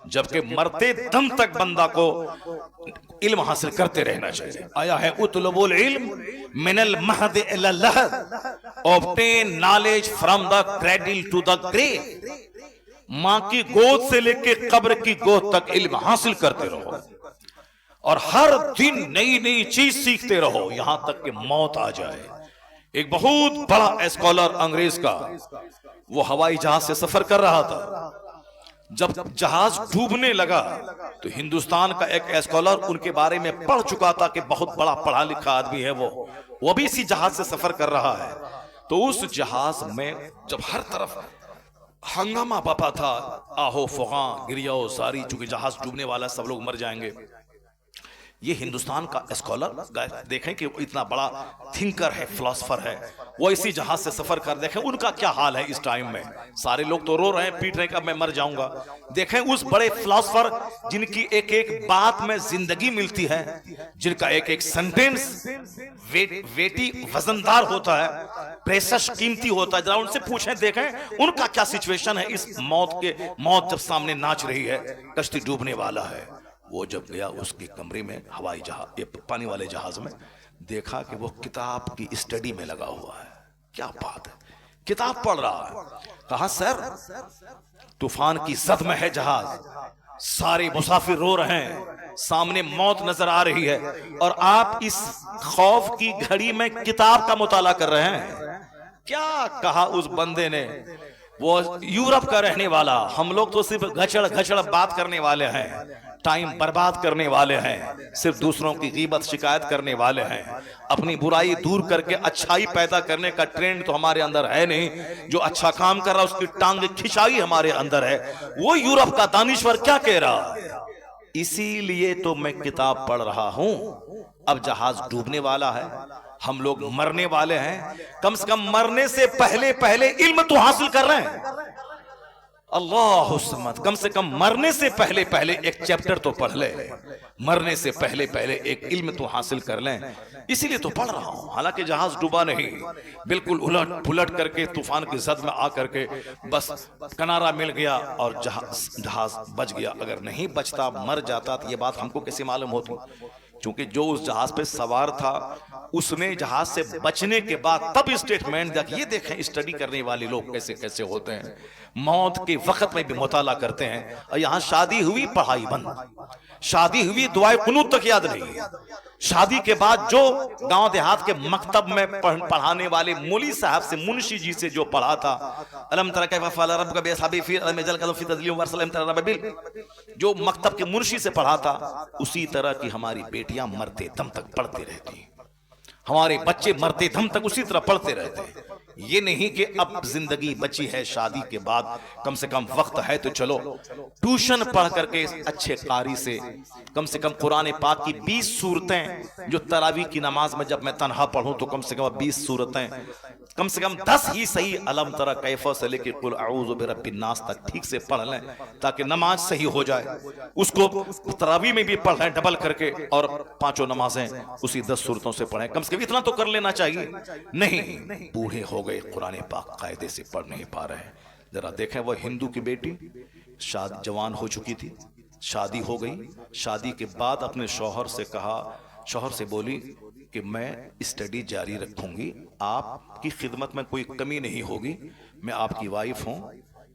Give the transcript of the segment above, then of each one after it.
जबकि मरते दम तक बंदा को इल्म हासिल करते रहना चाहिए। आया है उतलबुल इल्म मिनल महद इलल लहद, obtain knowledge from the cradle to the grave. मां की गोद से लेके कब्र की गोद तक इल्म हासिल करते रहो और हर दिन नई नई चीज सीखते रहो यहां तक कि मौत आ जाए। एक बहुत बड़ा स्कॉलर अंग्रेज का, वो हवाई जहाज से सफर कर रहा था। जब जहाज डूबने लगा तो हिंदुस्तान का एक स्कॉलर उनके बारे में पढ़ चुका था कि बहुत बड़ा पढ़ा लिखा आदमी है वो भी इसी जहाज से सफर कर रहा है। तो उस जहाज में जब हर तरफ हंगामा पापा था, आहो फुगा गिरियाओ सारी, चूंकि जहाज डूबने वाला, सब लोग मर जाएंगे। ये हिंदुस्तान का स्कॉलर देखें कि वो इतना बड़ा थिंकर है, फिलोसफर है, वो इसी जहाज से सफर कर, देखें उनका क्या हाल है इस टाइम में। सारे लोग तो रो रहे हैं, पीट रहे हैं कि अब मैं मर जाऊंगा। देखें उस बड़े फिलोसफर जिनकी एक एक बात में जिंदगी मिलती है, जिनका एक एक सेंटेंस वेटी वजनदार होता है, प्रेशस कीमती होता है। जरा उनसे पूछें, देखें उनका क्या सिचुएशन है इस मौत जब सामने नाच रही है, कश्ती डूबने वाला है। वो जब गया उसके कमरे में, हवाई जहाज, पानी वाले जहाज में, देखा कि वो किताब की स्टडी में लगा हुआ है। क्या बात है, किताब पढ़ रहा है। कहा सर तूफान की जद में है जहाज, सारे मुसाफिर रो रहे हैं, सामने मौत नजर आ रही है और आप इस खौफ की घड़ी में किताब का मुताला कर रहे हैं। क्या कहा उस बंदे ने, वो यूरोप का रहने वाला, हम लोग तो सिर्फ घचड़ घचड़ बात करने वाले हैं, टाइम बर्बाद करने वाले हैं, सिर्फ दूसरों की गीबत शिकायत करने वाले हैं, अपनी बुराई दूर करके अच्छाई पैदा करने का ट्रेंड तो हमारे अंदर है नहीं। जो अच्छा काम कर रहा है उसकी टांग खिंचाई हमारे अंदर है। वो यूरोप का दानिश्वर क्या कह रहा है, इसीलिए तो मैं किताब पढ़ रहा हूं। अब जहाज डूबने वाला है, हम लोग मरने वाले हैं, कम से कम मरने से पहले पहले इल्म तो हासिल कर रहे हैं। अल्लाह समद, कम से कम मरने से पहले पहले एक चैप्टर तो पढ़ ले, मरने से पहले पहले एक इल्म तो हासिल कर लें। इसीलिए तो पढ़ रहा हूं। हालांकि जहाज डूबा नहीं, बिल्कुल उलट पुलट करके तूफान की जद में आकर के बस किनारा मिल गया और जहाज बच गया। अगर नहीं बचता, मर जाता, तो ये बात हमको कैसे मालूम होती? क्योंकि जो उस जहाज पे सवार था उसने जहाज से बचने के बाद तब स्टेटमेंट दिया कि ये देखें स्टडी करने वाले लोग कैसे कैसे होते हैं, मौत के वक्त में भी मुताला करते हैं। और यहां शादी हुई, पढ़ाई बंद, शादी हुई, दुआए कुनूत तक याद नहीं। शादी के बाद जो गांव देहात के मकतब में पढ़ाने वाले मौली साहब से, मुंशी जी से जो पढ़ा था, अलम तरा कैफ़ फ़अल रब्बुका बिअस्हाबिल फ़ील अलम यजअल कलहु फ़ी तज़लील व सल्लम तरा रब्बिल, जो मकतब के मुंशी से पढ़ा था, उसी तरह की हमारी बेटियां मरते दम तक पढ़ती रहती, हमारे बच्चे मरते दम तक उसी तरह पढ़ते रहते। ये नहीं कि अब जिंदगी बची है, शादी के बाद कम से कम वक्त है तो चलो ट्यूशन पढ़ करके अच्छे कारी से कम कुरान पाक की 20 सूरतें, जो तरावी की नमाज में जब मैं तन्हा पढ़ूं तो कम से कम 20 सूरतें, कम से कम 10 ही सही अलम तरा कैफ़ा से लेके कुल अऊज़ु बिरब्बिन नास तक ठीक से पढ़ लें, ताकि नमाज सही हो जाए। उसको तरावी में भी पढ़ लें डबल करके, और 5 नमाजें उसी 10 सूरतों से पढ़ें। कम से कम इतना तो कर लेना चाहिए। नहीं, बूढ़े हो गए, कुरान पाक कायदे से पढ़ नहीं पा रहे हैं। जरा देखें, वो हिंदू की बेटी शादी जवान हो चुकी थी, शादी हो गई, शादी के बाद अपने शौहर से कहा, शौहर से बोली कि मैं स्टडी जारी रखूंगी, आपकी खिदमत में कोई कमी नहीं होगी, मैं आपकी वाइफ हूं,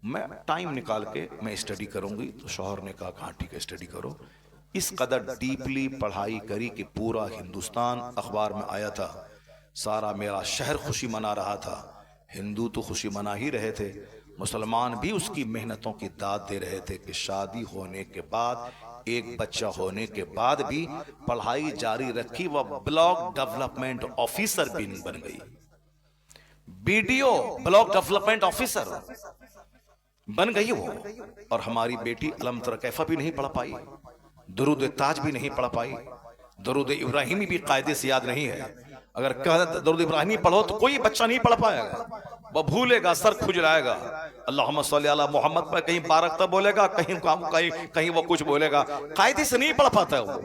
मैं टाइम निकाल के मैं स्टडी करूंगी। तो शौहर ने कहा हाँ ठीक है, स्टडी करो। इस कदर डीपली पढ़ाई करी कि पूरा हिंदुस्तान अखबार में आया था, सारा मेरा शहर खुशी मना रहा था। हिंदू तो खुशी मना ही रहे थे, मुसलमान भी उसकी मेहनतों की दाद दे रहे थे कि शादी होने के बाद, एक बच्चा होने के बाद भी पढ़ाई जारी रखी। वह ब्लॉक डेवलपमेंट ऑफिसर भी बन गई, बीडीओ ब्लॉक डेवलपमेंट ऑफिसर बन गई वो। और हमारी बेटी अलम तरा कैफ़ा भी नहीं पढ़ पाई, दुरूद ताज भी नहीं पढ़ पाई, दुरूद इब्राहिमी भी कायदे से याद नहीं है। अगर कह दुरूद इब्राहिमी पढ़ो तो कोई बच्चा नहीं पढ़ पाएगा, वह भूलेगा, सर खुजलाएगा। अल्लाहुम्मा सल्ली अला मोहम्मद पर कहीं बारक तब बोलेगा, कहीं वो कुछ बोलेगा, कायदे से नहीं पढ़ पाता है, वो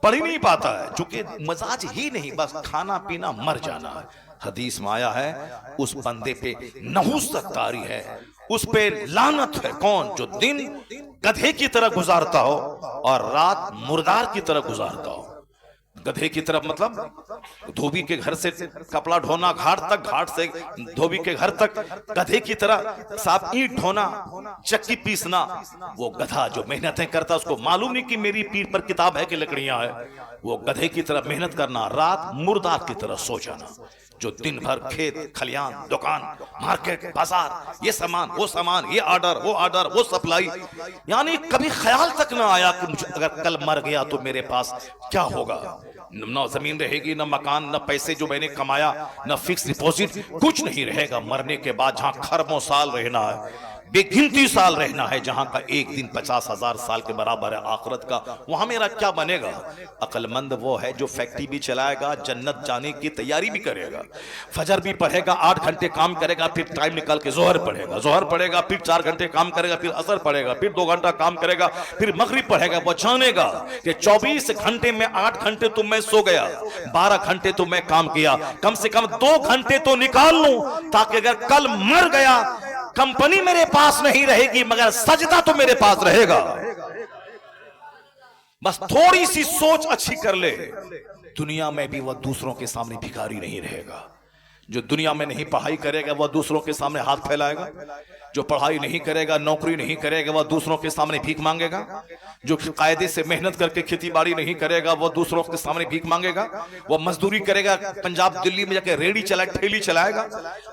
पढ़ ही नहीं पाता है, चूंकि मजाज ही नहीं, बस खाना पीना मर जाना है। हदीस में आया है उस बंदे पे नहुसत तारी है, उस पे लानत है। कौन? जो दिन गधे की तरह गुजारता हो और रात मुर्दार की तरह गुजारता हो। गधे की तरफ मतलब धोबी के घर से कपड़ा ढोना घाट तक, घाट से धोबी के घर तक, गधे की तरह साफ ईंट ढोना, चक्की पीसना। वो गधा जो मेहनतें करता उसको मालूम नहीं कि मेरी पीठ पर किताब है कि लकड़ियां है। वो गधे की तरह मेहनत करना, रात मुर्दार की तरह सो जाना। जो दिन भर खेत खलियान, दुकान, मार्केट, बाजार, ये सामान वो सामान, ये ऑर्डर वो ऑर्डर वो सप्लाई, यानी कभी ख्याल तक ना आया कि मुझे अगर कल मर गया तो मेरे पास क्या होगा। न जमीन रहेगी, न मकान, न पैसे जो मैंने कमाया, न फिक्स डिपॉजिट, कुछ नहीं रहेगा। मरने के बाद जहां खरबों साल रहना है, बेगिनती साल रहना है, जहां का एक दिन 50,000 साल के बराबर है आखिरत का, वहां मेरा क्या बनेगा। अक्लमंद वो है जो फैक्ट्री भी चलाएगा, जन्नत जाने की तैयारी भी करेगा, फजर भी पढ़ेगा, 8 घंटे काम करेगा, फिर टाइम निकाल के जोहर पढ़ेगा, जोहर पढ़ेगा, फिर 4 घंटे काम करेगा, फिर असर पढ़ेगा, फिर 2 घंटा काम करेगा, फिर मगरिब पढ़ेगा। वो जानेगा कि 24 घंटे में 8 घंटे तो मैं सो गया, 12 घंटे तो मैं काम किया, कम से कम 2 घंटे तो निकाल लूं, ताकि अगर कल मर गया कंपनी मेरे पास नहीं रहेगी मगर सजदा तो मेरे पास रहेगा। बस थोड़ी सी सोच अच्छी कर ले, दुनिया में भी वह दूसरों के सामने भिखारी नहीं रहेगा। जो दुनिया में नहीं पढ़ाई करेगा वह दूसरों के सामने हाथ फैलाएगा, जो पढ़ाई नहीं करेगा, नौकरी नहीं करेगा, वह दूसरों के सामने भीख मांगेगा, जो कायदे से मेहनत करके खेती बाड़ी नहीं करेगा वह दूसरों के सामने भीख मांगेगा, वह मजदूरी करेगा, पंजाब दिल्ली में जाके रेडी चलाए, ठेली चलाएगा।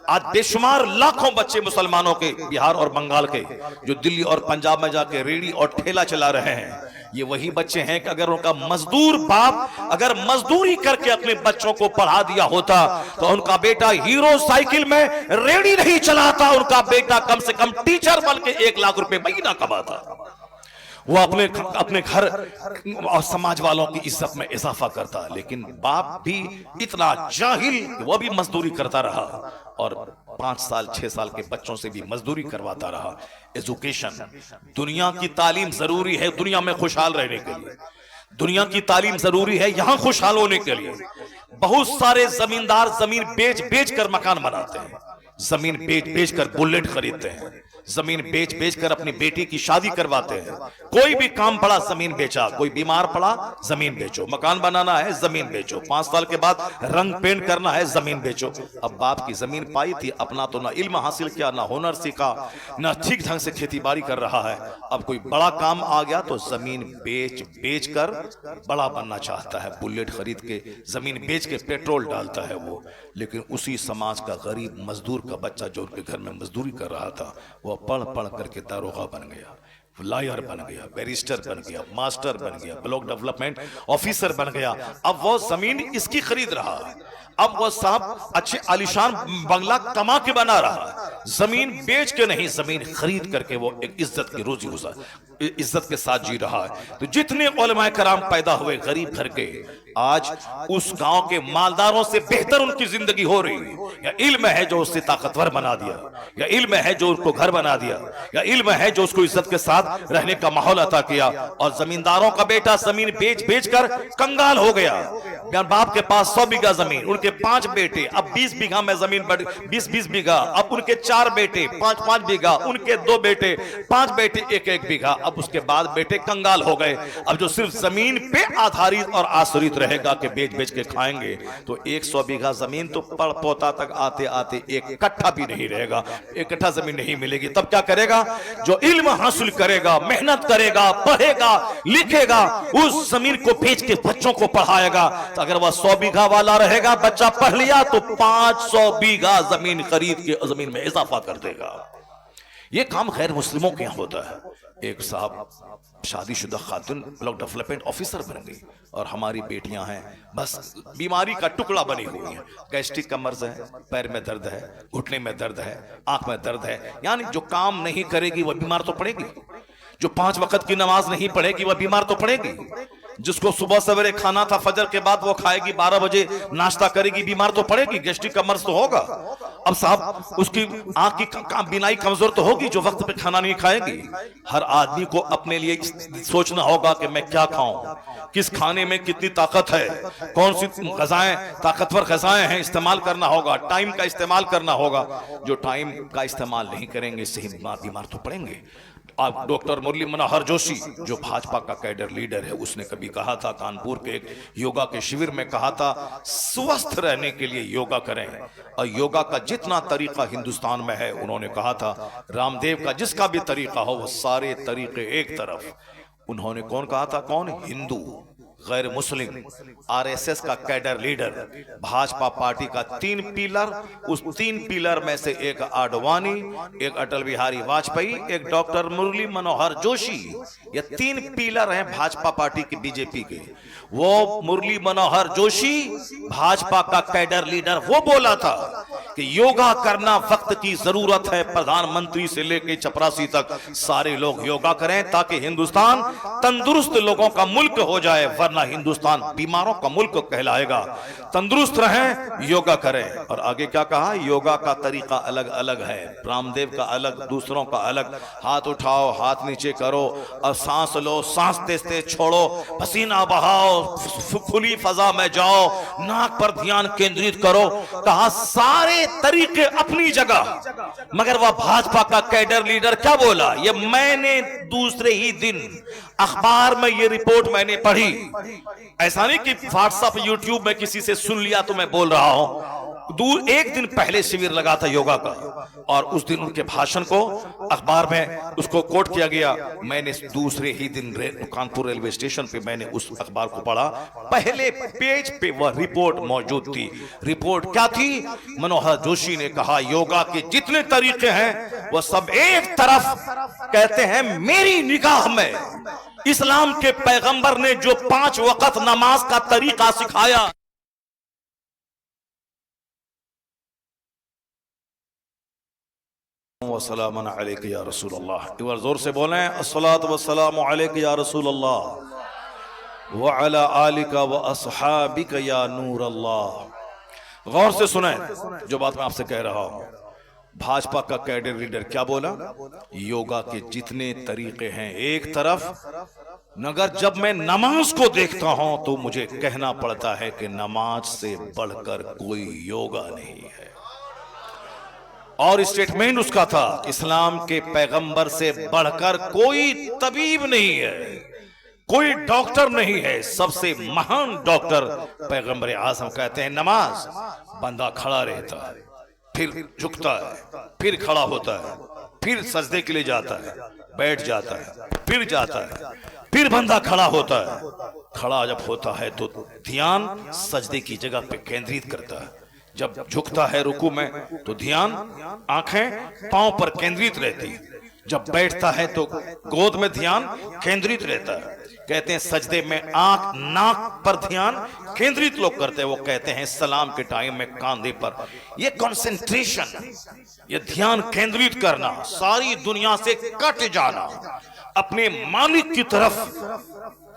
आज बेशुमार लाखों बच्चे मुसलमानों के, बिहार और बंगाल के, जो दिल्ली और पंजाब में जाके रेडी और ठेला चला रहे हैं, ये वही बच्चे हैं कि अगर उनका मजदूर बाप अगर मजदूरी करके अपने बच्चों को पढ़ा दिया होता तो उनका बेटा हीरो साइकिल में रेडी नहीं चलाता, उनका बेटा कम से कम टीचर बन के 1 लाख रुपए महीना कमाता। वो अपने घर और समाज वालों की इज्जत में इजाफा करता। लेकिन बाप भी इतना जाहिल कि वो भी मजदूरी करता रहा और 5 साल 6 साल के बच्चों से भी मजदूरी करवाता रहा। एजुकेशन, दुनिया की तालीम जरूरी है दुनिया में खुशहाल रहने के लिए, दुनिया की तालीम जरूरी है यहां खुशहाल होने के लिए। बहुत सारे जमींदार जमीन बेच बेच कर मकान बनाते हैं, जमीन बेच बेच कर बुलेट खरीदते हैं, जमीन बेच बेच कर अपनी बेटी की शादी करवाते हैं। कोई भी काम पड़ा जमीन बेचा, कोई बीमार पड़ा जमीन बेचो, मकान बनाना है जमीन बेचो, 5 साल के बाद रंग पेंट करना है जमीन बेचो। अब बाप की जमीन पाई थी, अपना तो ना इल्म हासिल किया, ना हुनर सीखा, ना ठीक ढंग से खेती बाड़ी कर रहा है। अब कोई बड़ा काम आ गया तो जमीन बेच बेच कर बड़ा बनना चाहता है, बुलेट खरीद के जमीन बेच के पेट्रोल डालता है वो। लेकिन उसी समाज का गरीब मजदूर का बच्चा जो उनके घर में मजदूरी कर रहा था, वो पढ़ पढ़ करके दारोगा बन गया, लॉयर बन गया, बैरिस्टर बन गया, मास्टर बन गया, ब्लॉक डेवलपमेंट ऑफिसर बन गया। अब वो जमीन इसकी खरीद रहा है, अब वो साहब अच्छे आलिशान बंगला कमा के बना रहा है, जमीन बेच के नहीं, जमीन खरीद करके वो एक इज्जत की रोजी गुजार इज्जत के साथ जी रहा है। तो जितने उलमाए कराम पैदा हुए गरीब घर के, आज उस गांव के मालदारों से बेहतर उनकी जिंदगी हो रही है। या इल्म है जो उससे ताकतवर बना दिया, या इल्म है जो उसको घर बना दिया, या इल्म है जो उसको इज्जत के साथ रहने का माहौल अता किया। और जमींदारों का बेटा जमीन बेच बेच कर कंगाल हो गया। बाप के पास 100 बीघा जमीन, उनके 5 बेटे, अब 20 बीघा में जमीन बढ़ 20-20 बीघा, अब उनके 4 बेटे 5-5 बीघा, उनके 2 बेटे 5 बेटे 1-1 बीघा। अब उसके बाद बेटे कंगाल हो गए। अब जो सिर्फ जमीन पे आधारित और आश्रित रहेगा कि बेच बेच के खाएंगे, तो 100 बीघा जमीन तो पड़ पोता तक आते आते 1 कट्ठा भी नहीं रहेगा, 1 कट्ठा जमीन नहीं मिलेगी। तब क्या करेगा? जो इल्म हासिल करेगा, मेहनत करेगा, पढ़ेगा, लिखेगा, उस जमीन को बेच के बच्चों को पढ़ाएगा। तो अगर वह 100 बीघा वाला रहेगा, बच्चा पढ़ लिया तो 500 बीघा जमीन खरीद के जमीन में इजाफा कर देगा। यह काम गैर मुस्लिमों के यहां होता है। एक साहब शादीशुदा खातून ब्लॉक डेवलपमेंट ऑफिसर बन गई और हमारी बेटियां हैं बस बीमारी का टुकड़ा बनी हुई हैं। गैस्ट्रिक का मर्ज है, पैर में दर्द है, घुटने में दर्द है, आंख में दर्द है, यानी जो काम नहीं करेगी वह बीमार तो पड़ेगी, जो 5 वक्त की नमाज नहीं पढ़ेगी वह बीमार तो पड़ेगी, जिसको सुबह सवेरे खाना था फजर के बाद वो खाएगी, 12 बजे नाश्ता करेगी, बीमार तो पड़ेगी, गैस्ट्रिक का मर्ज तो होगा। अब साहब उसकी आंख की बीनाई कमजोर तो होगी जो वक्त पे खाना नहीं खाएगी। हर आदमी को अपने लिए सोचना होगा कि मैं क्या खाऊं, किस खाने में कितनी ताकत है, कौन सी ग़िज़ाएं ताकतवर ग़िज़ाएं हैं, इस्तेमाल करना होगा, टाइम का इस्तेमाल करना होगा। जो टाइम का इस्तेमाल नहीं करेंगे सही बीमार तो पड़ेंगे। आप डॉक्टर मुरली मनोहर जोशी जो भाजपा का कैडर लीडर है, उसने कभी कहा था, कानपुर के एक योगा के शिविर में कहा था, स्वस्थ रहने के लिए योगा करें। और योगा का जितना तरीका हिंदुस्तान में है, उन्होंने कहा था रामदेव का जिसका भी तरीका हो वो सारे तरीके एक तरफ। उन्होंने कौन कहा था? कौन? हिंदू, गैर मुस्लिम, आरएसएस का कैडर लीडर, भाजपा पार्टी का 3 पिलर, उस 3 पिलर में से एक आडवाणी, एक अटल बिहारी वाजपेयी, एक डॉक्टर मुरली मनोहर जोशी। ये 3 पिलर हैं भाजपा पार्टी की, बीजेपी के। वो मुरली मनोहर जोशी भाजपा का कैडर लीडर, वो बोला था कि योगा करना वक्त की जरूरत है। प्रधानमंत्री से लेकर चपरासी तक सारे लोग योगा करें ताकि हिंदुस्तान तंदुरुस्त लोगों का मुल्क हो जाए, वरना हिंदुस्तान बीमारों का मुल्क कहलाएगा। तंदुरुस्त रहें, योगा करें। और आगे क्या कहा? योगा का तरीका अलग अलग है, रामदेव का अलग, दूसरों का अलग। हाथ उठाओ, हाथ नीचे करो और सांस लो, सांस तेज तेज छोड़ो, पसीना बहाओ, खुली फजा में जाओ, नाक पर ध्यान केंद्रित करो। कहा सारे तरीके अपनी जगह, मगर वह भाजपा का कैडर लीडर क्या बोला? ये मैंने दूसरे ही दिन अखबार में ये रिपोर्ट मैंने पढ़ी, ऐसा नहीं कि व्हाट्सएप यूट्यूब में किसी से सुन लिया तो मैं बोल रहा हूं। एक दिन पहले शिविर लगा था योगा का, और उस दिन उनके भाषण को अखबार में उसको कोट किया गया। मैंने दूसरे ही दिन कानपुर रेलवे स्टेशन पे मैंने उस अखबार को पढ़ा, पहले पेज पे वह रिपोर्ट मौजूद थी। रिपोर्ट क्या थी? मनोहर जोशी ने कहा योगा के जितने तरीके हैं वो सब एक तरफ। कहते हैं मेरी निगाह में इस्लाम के पैगंबर ने जो 5 वक्त नमाज का तरीका सिखाया, वस्सलामु अलैका या रसूल अल्लाह। एक बार जोर से बोलें, अस्सलातु वस्सलामु अलैका या रसूल अल्लाह व अला आलिका व अस्हाबिका या नूर अल्लाह। गौर से सुने जो बात मैं आपसे कह रहा हूं। भाजपा का कैडर लीडर क्या बोला? योगा के जितने तरीके हैं एक तरफ, मगर जब मैं नमाज को देखता हूं तो मुझे कहना पड़ता है कि नमाज से बढ़कर कोई योगा नहीं है। और स्टेटमेंट उसका था, इस्लाम के पैगंबर से बढ़कर कोई तबीब नहीं है, कोई डॉक्टर नहीं है। सबसे महान डॉक्टर पैगंबर आज़म कहते हैं नमाज। बंदा खड़ा रहता है, फिर झुकता है, फिर खड़ा होता है, फिर सजदे के लिए जाता है, बैठ जाता है, फिर जाता है, फिर बंदा खड़ा होता है। खड़ा जब होता है तो ध्यान सजदे की जगह पे केंद्रित करता है। जब झुकता है रुकू में तो ध्यान आंखें पांव पर केंद्रित रहती है। जब बैठता है तो गोद में ध्यान केंद्रित रहता है। कहते हैं सजदे में आंख नाक पर ध्यान केंद्रित लोग करते हैं। वो कहते हैं सलाम के टाइम में कांधे पर। ये कंसंट्रेशन, ये ध्यान केंद्रित करना, सारी दुनिया से कट जाना, अपने मालिक की तरफ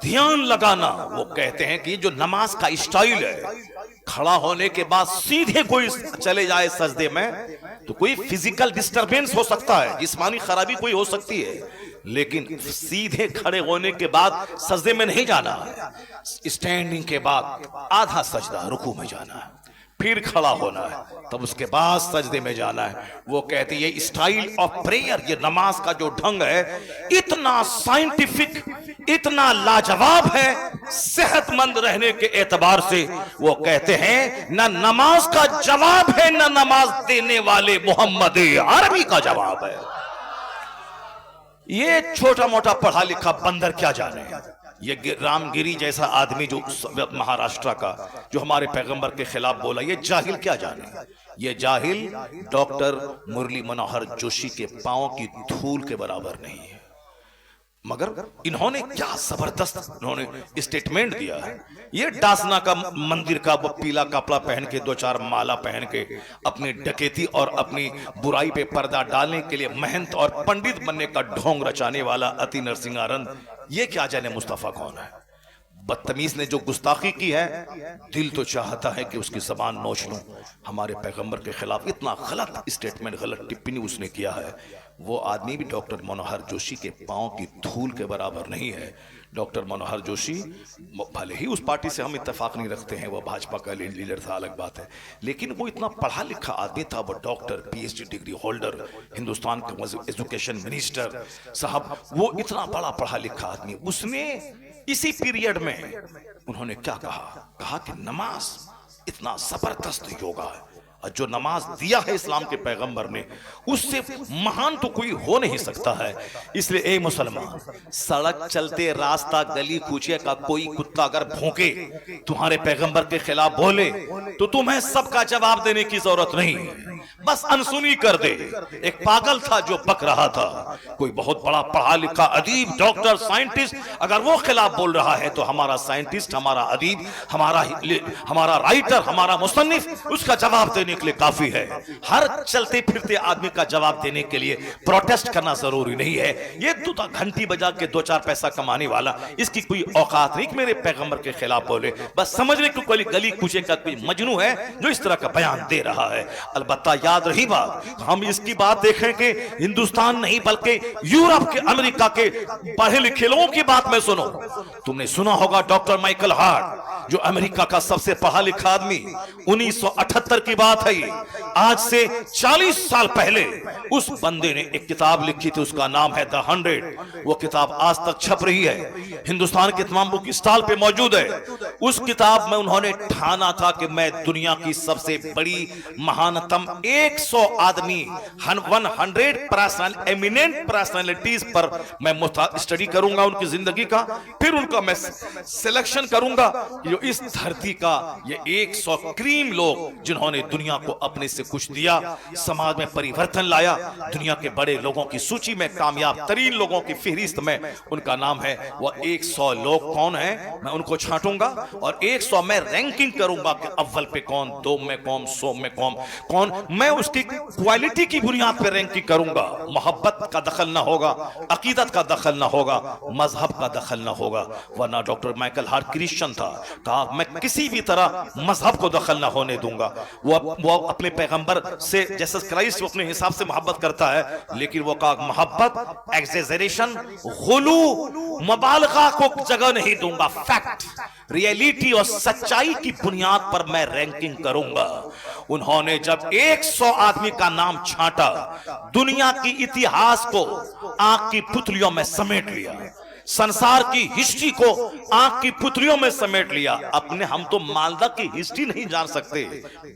ध्यान लगाना। वो कहते हैं कि जो नमाज का स्टाइल है, खड़ा होने के बाद सीधे कोई चले जाए सजदे में तो कोई फिजिकल डिस्टरबेंस हो सकता है, जिस्मानी खराबी कोई हो सकती है, लेकिन सीधे खड़े होने के बाद सजदे में नहीं जाना। स्टैंडिंग के बाद आधा सजदा रुकू में जाना है, फिर खड़ा होना है, तब उसके बाद सजदे में जाना है। वो कहते हैं ये स्टाइल ऑफ प्रेयर, ये नमाज का जो ढंग है, इतना साइंटिफिक, इतना लाजवाब है सेहतमंद रहने के एतबार से। वो कहते हैं ना नमाज का जवाब है, ना नमाज देने वाले मोहम्मद अरबी का जवाब है। ये छोटा मोटा पढ़ा लिखा बंदर क्या जाने। ये रामगिरी जैसा आदमी जो महाराष्ट्र का, जो हमारे पैगंबर के खिलाफ बोला, ये जाहिल क्या जाने। ये जाहिल डॉक्टर मुरली मनोहर जोशी के पांव की धूल के बराबर नहीं है। मगर इन्होंने क्या जबरदस्त इन्होंने स्टेटमेंट दिया है। ये डासना का मंदिर का वो पीला कपड़ा पहन के, 2-4 माला पहन के, अपनी डकैती और अपनी बुराई पे पर्दा डालने के लिए महंत और पंडित बनने का ढोंग रचाने वाला अति नरसिंहानंद, ये क्या जाने मुस्तफा कौन है। बदतमीज ने जो गुस्ताखी की है, दिल तो चाहता है कि उसकी जबान नोच लूं। हमारे पैगंबर के खिलाफ इतना गलत स्टेटमेंट, गलत टिप्पणी उसने किया है। वो आदमी भी डॉक्टर मनोहर जोशी के पांव की धूल के बराबर नहीं है। डॉक्टर मनोहर जोशी, भले ही उस पार्टी से हम इत्तेफाक नहीं रखते हैं, वो भाजपा का लीडर था, अलग बात है, लेकिन वो इतना पढ़ा लिखा आदमी था। वो doctor, PhD degree holder, Hindustan का एजुकेशन मिनिस्टर साहब, वो इतना बड़ा पढ़ा लिखा आदमी, उसने इसी पीरियड में उन्होंने क्या कहा कि नमाज इतना जबरदस्त योगा है, और जो नमाज दिया है इस्लाम के पैगंबर ने, उससे महान तो कोई हो नहीं सकता है। इसलिए ए मुसलमान, सड़क चलते, रास्ता, गली कूचे का कोई कुत्ता अगर भौंके, तुम्हारे पैगंबर के खिलाफ बोले, तो तुम्हें सबका जवाब देने की जरूरत नहीं, बस अनसुनी कर दे। एक पागल था जो बक रहा था, कोई बहुत बड़ा पढ़ा लिखा अदीब, डॉक्टर, साइंटिस्ट, अगर वो खिलाफ बोल रहा है तो हमारा साइंटिस्ट, हमारा अदीब, हमारा राइटर, हमारा मुसन्निफ उसका जवाब देने के लिए काफी है। हर चलते फिरते आदमी का जवाब देने के लिए प्रोटेस्ट करना जरूरी नहीं है। ये तो घंटी बजा के 2-4 पैसा कमाने वाला, इसकी कोई औकात नहीं कि मेरे पैगंबर के खिलाफ बोले। बस समझने को कोई गली कूचे का कोई मजनू है जो इस तरह का बयान दे रहा है। अलबत्ता याद रही बात, हम इसकी बात देखें कि हिंदुस्तान नहीं बल्कि यूरोप के, अमेरिका के पढ़े लिखे लोगों की बात में सुनो। तुमने सुना होगा डॉक्टर माइकल हार्ट, जो अमेरिका का सबसे पढ़ा लिखा आदमी, 1978 की बात है। आज से 40 साल पहले उस बंदे ने एक किताब लिखी थी, उसका नाम है द 100। वो किताब आज तक छप रही है, हिंदुस्तान के तमाम बुक स्टॉल पे मौजूद है। उस किताब में उन्होंने ठाना था कि मैं दुनिया की सबसे बड़ी महानतम 100 आदमी, 100 एमिनेंट पर्सनालिटीज पर मैं स्टडी करूंगा उनकी जिंदगी का, फिर उनका मैं सिलेक्शन करूंगा जो इस धरती का ये 100 क्रीम लोग जिन्होंने दुनिया को अपने से कुछ दिया, समाज में परिवर्तन लाया। दुनिया के बड़े लोगों की सूची में, कामयाब तरीन लोगों की फहरिस्त में उनका नाम है। वो 100 लोग कौन है, मैं उनको छांटूंगा और 100 में रैंकिंग करूंगा कि अव्वल पे कौन, 2 में कौन, 100 में कौन। मैं उसकी क्वालिटी की बुनियाद पर रैंकिंग करूंगा। मोहब्बत का दखल ना होगा, अकीदत का दखल ना होगा, मजहब का दखल ना होगा। वरना डॉक्टर माइकल हार्ट क्रिश्चियन था, कहा मैं किसी भी तरह मजहब को दखल ना होने दूंगा। वो अपने पैगंबर से, जीसस क्राइस्ट, वो अपने हिसाब से मोहब्बत करता है, लेकिन वो कहा मोहब्बत एक्सेजरेशन, गुलू, मुबालगा को जगह नहीं दूंगा। फैक्ट, रियलिटी और सच्चाई की बुनियाद पर मैं रैंकिंग करूंगा। उन्होंने जब 100 आदमी का नाम छांटा, दुनिया की इतिहास को आंख की पुतलियों में समेट लिया, संसार की हिस्ट्री को आंख की पुतलियों में समेट लिया। अपने हम तो मालदा की हिस्ट्री नहीं जान सकते,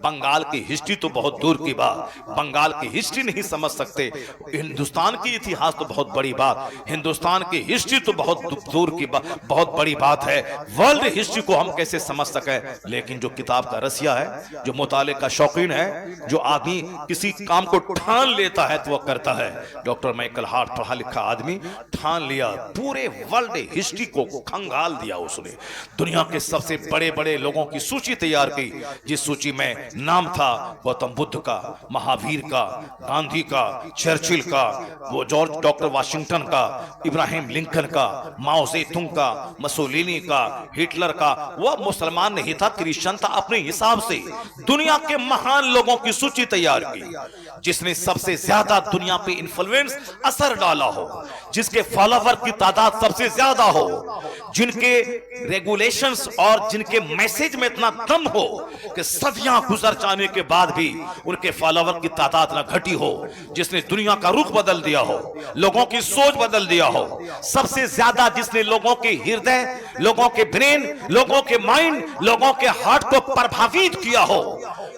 बंगाल की हिस्ट्री तो बहुत दूर की बात, बंगाल की हिस्ट्री नहीं समझ सकते। हिंदुस्तान की इतिहास तो बहुत बड़ी बात, हिंदुस्तान की हिस्ट्री तो बहुत दूर की बात, बहुत बड़ी बात है। वर्ल्ड हिस्ट्री को हम कैसे समझ सके। लेकिन जो किताब का रसिया है, जो मुताले का शौकीन है, जो आदमी किसी काम को ठान लेता है तो वह करता है। डॉक्टर माइकल हार्ट पढ़ा लिखा आदमी, ठान लिया, पूरे वर्ल्ड हिस्ट्री को खंगाल दिया उसने। दुनिया के सबसे बड़े बड़े लोगों की सूची तैयार की, जिस सूची में नाम था गौतम बुद्ध का, महावीर का, गांधी का, चर्चिल का, वो जॉर्ज डॉक्टर वाशिंगटन का, इब्राहिम लिंकन का, माओ जेतुंग का, मसोलिनी का, हिटलर का। वह मुसलमान नहीं था, क्रिश्चियन था। अपने हिसाब से दुनिया के महान लोगों की सूची तैयार की, जिसने सबसे ज्यादा दुनिया पे इन्फ्लुएंस, असर डाला हो, जिसके फॉलोवर की तादाद सबसे ज्यादा हो, जिनके रेगुलेशंस और जिनके मैसेज में इतना दम हो कि सदियां गुजर जाने के बाद भी उनके फॉलोवर की तादाद ना घटी हो, जिसने दुनिया का रुख बदल दिया हो, लोगों की सोच बदल दिया हो, सबसे ज्यादा जिसने लोगों के हृदय, लोगों के ब्रेन, लोगों के माइंड, लोगों के हार्ट को प्रभावित किया हो,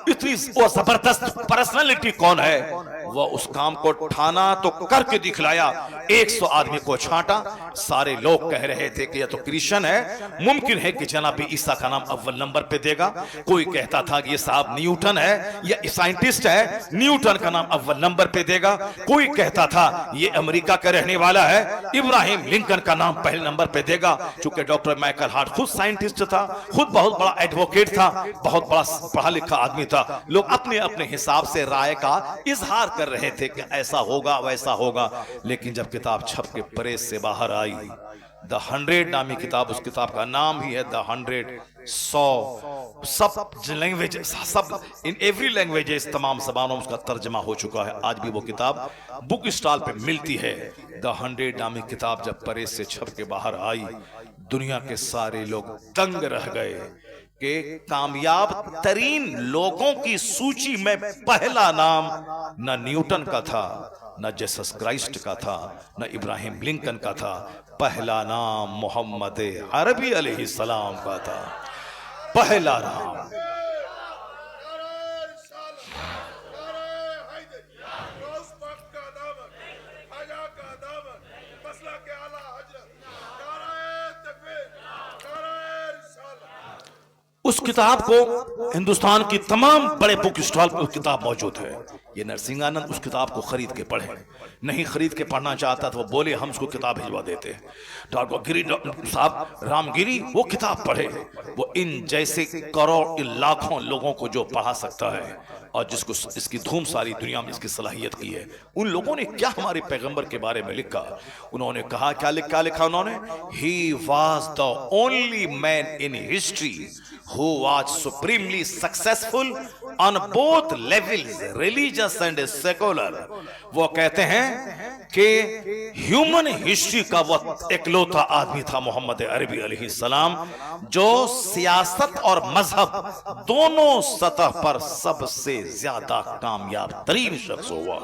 इतनी वो जबरदस्त पर्सनालिटी कौन है। वह उस काम को ठाना तो करके दिखलाया। 100 आदमी को छांटा। सारे लोग कह रहे थे कि यह तो क्रिश्चियन है, मुमकिन है कि जनाब ईसा का नाम अव्वल नंबर पे देगा। कोई कहता था कि ये साहब न्यूटन है, या साइंटिस्ट है, न्यूटन का नाम अव्वल नंबर पे देगा। कोई कहता था ये अमेरिका का रहने वाला है, इब्राहिम लिंकन का नाम पहले नंबर पे देगा। चूंकि डॉक्टर माइकल हार्ट खुद साइंटिस्ट था, खुद बहुत बड़ा एडवोकेट था, बहुत बड़ा पढ़ा लिखा आदमी था, लोग अपने अपने हिसाब से राय का इजहार कर रहे थे कि ऐसा होगा वैसा होगा। लेकिन जब किताब छप के प्रेस से बाहर आई द 100 नामी किताब, उस किताब का नाम ही है द 100, 100 सब लैंग्वेज, सब इन एवरी लैंग्वेजेस, तमाम जबानों में उसका तर्जमा हो चुका है। आज भी वो किताब बुक स्टॉल पे मिलती है। द 100 नामी किताब जब प्रेस से छप के बाहर आई, दुनिया के सारे लोग दंग रह गए कि कामयाब तरीन लोगों की सूची में पहला नाम न न्यूटन का था, न जीसस क्राइस्ट का था, न इब्राहिम लिंकन का था। पहला नाम मोहम्मद अरबी अलैहिस्सलाम का था, पहला नाम। उस किताब को हिंदुस्तान की तमाम बड़े बुक स्टॉल पर किताब मौजूद है। ये नरसिंहानंद उस किताब को खरीद के पढ़े, नहीं खरीद के पढ़ना चाहता तो वो बोले हम उसको किताब भिजवा देते हैं। डॉक्टर गिरी साहब रामगिरी वो किताब पढ़े, वो इन जैसे करोड़ लाखों लोगों को जो पढ़ा सकता है और जिसको इसकी धूम सारी दुनिया में इसकी सलाहियत की है, उन लोगों ने क्या हमारे पैगंबर के बारे में लिखा। उन्होंने कहा क्या लिखा उन्होंने, he was the only man in history who was supremely successful on both levels, religious and secular। वो कहते हैं कि ह्यूमन हिस्ट्री का वो इकलौता आदमी था मोहम्मद अरबी अलैहिस्सलाम जो सियासत और मजहब दोनों सतह पर सबसे ज्यादा कामयाब तरीन शख्स हुआ।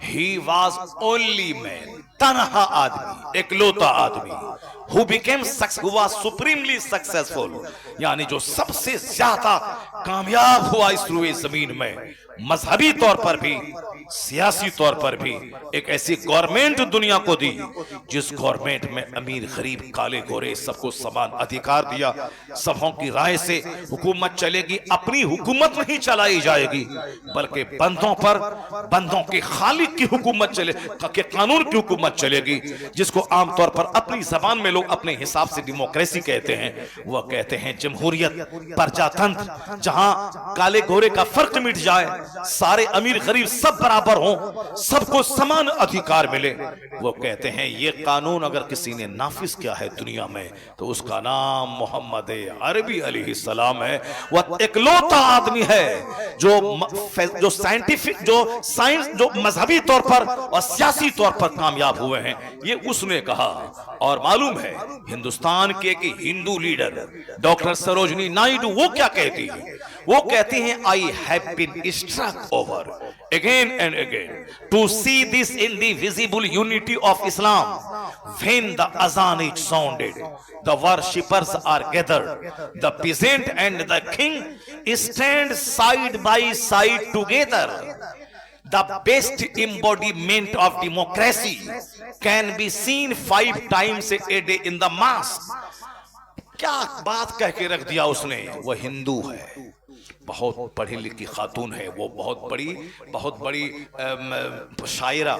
He was only man, तनहा आदमी, इकलौता आदमी, who was supremely successful, यानी जो सबसे ज्यादा कामयाब हुआ इस रुए जमीन में, मजहबी तौर पर भी सियासी तौर पर भी। एक ऐसी गवर्नमेंट दुनिया को दी जिस गवर्नमेंट में अमीर गरीब काले गोरे सबको समान अधिकार दिया, सबों की राय से हुकूमत चलेगी। अपनी हुकूमत नहीं चलाई जाएगी बल्कि बंदों पर, बंदों के खालिक की हुकूमत चले, के कानून की हुकूमत चलेगी, जिसको आमतौर पर अपनी जबान में लोग अपने हिसाब से डेमोक्रेसी कहते हैं। वह कहते हैं जमहूरियत, प्रजातंत्र, जहां काले गोरे का फर्क मिट जाए, सारे अमीर गरीब सब बराबर हों, सबको समान अधिकार मिले। वो कहते हैं ये कानून अगर किसी ने नाफिज किया है दुनिया में तो उसका नाम मोहम्मद अरबी अलैहिस्सलाम है। वह इकलौता आदमी है जो साइंटिफिक, जो साइंस, जो मजहबी तौर पर और सियासी तौर पर कामयाब हुए हैं, ये उसने कहा। और मालूम है हिंदुस्तान के एक हिंदू लीडर डॉक्टर सरोजनी नायडू वो क्या कहती है, वो कहती हैं I have been struck over again and again to see this indivisible unity of Islam when the azan is sounded, the worshippers are gathered, the peasant and the king stand side by side together, the best embodiment of democracy can be seen 5 times a day in the mosque। क्या बात कह के रख दिया उसने। वह हिंदू है, बहुत पढ़ी लिखी खातून है, वो बहुत बड़ी शायरा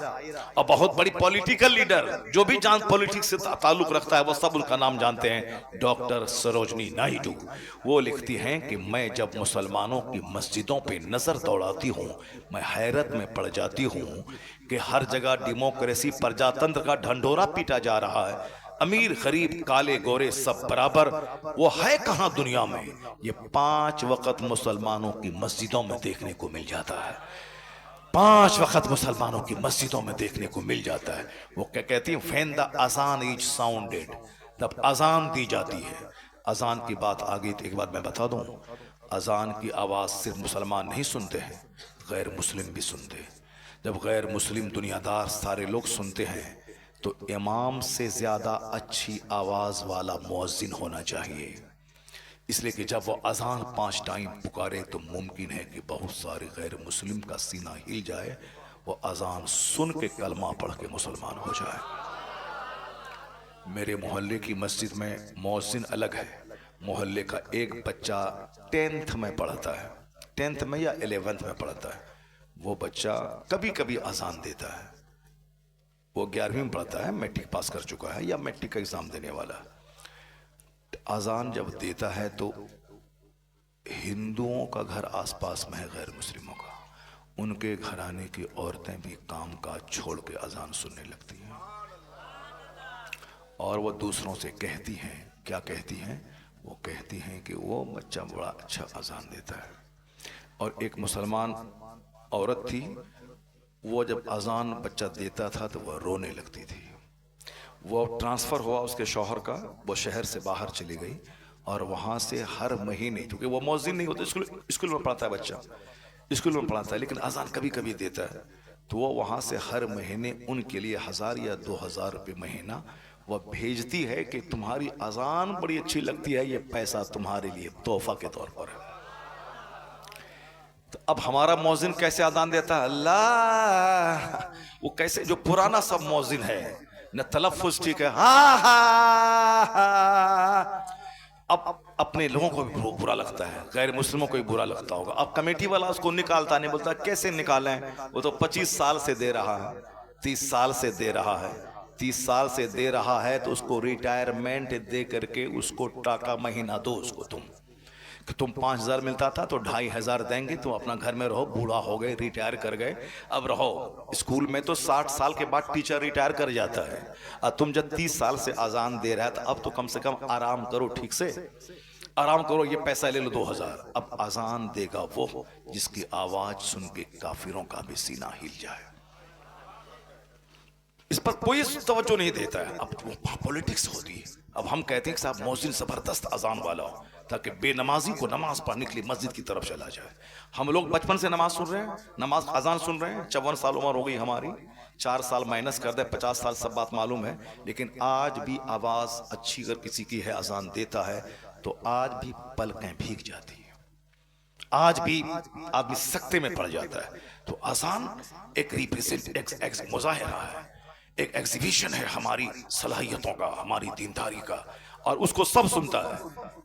और बहुत बड़ी पॉलिटिकल लीडर, जो भी जान पॉलिटिक्स से ताल्लुक रखता है वो सब उनका नाम जानते हैं, डॉक्टर सरोजनी नायडू। वो लिखती हैं कि मैं जब मुसलमानों की मस्जिदों पे नजर दौड़ाती हूँ मैं हैरत में पड़ जाती हूँ कि हर जगह डेमोक्रेसी, प्रजातंत्र का ढंढोरा पीटा जा रहा है, अमीर गरीब काले गोरे सब बराबर। वो है कहां दुनिया में? ये 5 वक्त मुसलमानों की मस्जिदों में देखने को मिल जाता है, 5 वक्त मुसलमानों की मस्जिदों में देखने को मिल जाता है। वो क्या कहती है, व्हेन द अजान इज साउंडेड, जब अजान दी जाती है। अजान की बात आगे एक बात मैं बता दूं, अजान की आवाज सिर्फ मुसलमान नहीं सुनते हैं, गैर मुस्लिम भी सुनते हैं। जब गैर मुस्लिम दुनियादार सारे लोग सुनते हैं तो इमाम से ज्यादा अच्छी आवाज वाला मुअज्जिन होना चाहिए, इसलिए कि जब वो अजान 5 टाइम पुकारे तो मुमकिन है कि बहुत सारे गैर मुस्लिम का सीना हिल जाए, वो अजान सुन के कलमा पढ़ के मुसलमान हो जाए। मेरे मोहल्ले की मस्जिद में मुअज्जिन अलग है। मोहल्ले का एक बच्चा 10th में पढ़ता है, 10th में या 11th में पढ़ता है। वो बच्चा कभी कभी अजान देता है, वो 11वीं में पढ़ता है, मैट्रिक पास कर चुका है या मैट्रिक का एग्जाम देने वाला। अजान जब देता है तो हिंदुओं का घर आसपास में है गैर मुस्लिमों का, उनके घराने की औरतें भी काम काज छोड़ के अजान सुनने लगती हैं। और वो दूसरों से कहती हैं, क्या कहती हैं? वो कहती हैं कि वो बच्चा बड़ा अच्छा अजान देता है। और एक मुसलमान औरत थी, वो जब अजान बच्चा देता था तो वह रोने लगती थी। वो ट्रांसफ़र हुआ उसके शौहर का, वो शहर से बाहर चली गई और वहाँ से हर महीने, क्योंकि वो मौज़िन नहीं होता, स्कूल में पढ़ाता है बच्चा, स्कूल में पढ़ाता है, लेकिन अजान कभी कभी देता है, तो वो वहाँ से हर महीने उनके लिए 1000 या 2000 रुपये महीना वह भेजती है कि तुम्हारी अजान बड़ी अच्छी लगती है, ये पैसा तुम्हारे लिए तोहफा के तौर पर है। तो अब हमारा मौजिन कैसे अजान देता है? अल्लाह, वो कैसे, जो पुराना सब मौजिन है, न तलफ़ुज़ ठीक है, हा हा, अब अपने लोगों को भी बुरा लगता है, गैर मुस्लिमों को भी बुरा लगता होगा। अब कमेटी वाला उसको निकालता नहीं, बोलता कैसे निकालें, वो तो 25 साल से दे रहा है, 30 साल से दे रहा है, 30 साल से दे रहा है, तो उसको रिटायरमेंट दे करके उसको टाका महीना दो उसको तुम, कि तुम 5000 मिलता था तो 2500 देंगे, तुम अपना घर में रहो, बूढ़ा हो गए, रिटायर कर गए, अब रहो। स्कूल में तो 60 साल के बाद टीचर रिटायर कर जाता है, और तुम जब 30 साल से अजान दे रहा है, तो अब तो कम से कम आराम करो, ठीक से आराम करो, ये पैसा ले लो 2000। अब अजान देगा वो जिसकी आवाज सुन के काफिरों का भी सीना हिल जाए। इस पर कोई तवज्जो नहीं देता है। अब पॉलिटिक्स होती है। अब हम कहते हैं कि साहब मौजिन जबरदस्त अजान वाला हो, ताकि बेनमाजी को नमाज पढ़ने के लिए मस्जिद की तरफ चला जाए। हम लोग बचपन से नमाज सुन रहे हैं, नमाज अजान सुन रहे हैं, 54 साल उम्र हो गई हमारी, 4 साल माइनस कर दे, 50 साल, सब बात मालूम है, लेकिन आज भी आवाज अच्छी अगर किसी की है, अजान देता है, तो आज भी पलकें भीग जाती है, आज भी आदमी सख्ते में पड़ जाता है। तो अजान एक रिप्रेजेंट, एक मुजाहिरा है, एक एग्जीबिशन है हमारी सलाहियतों का, हमारी दीनदारी का, और उसको सब सुनता है।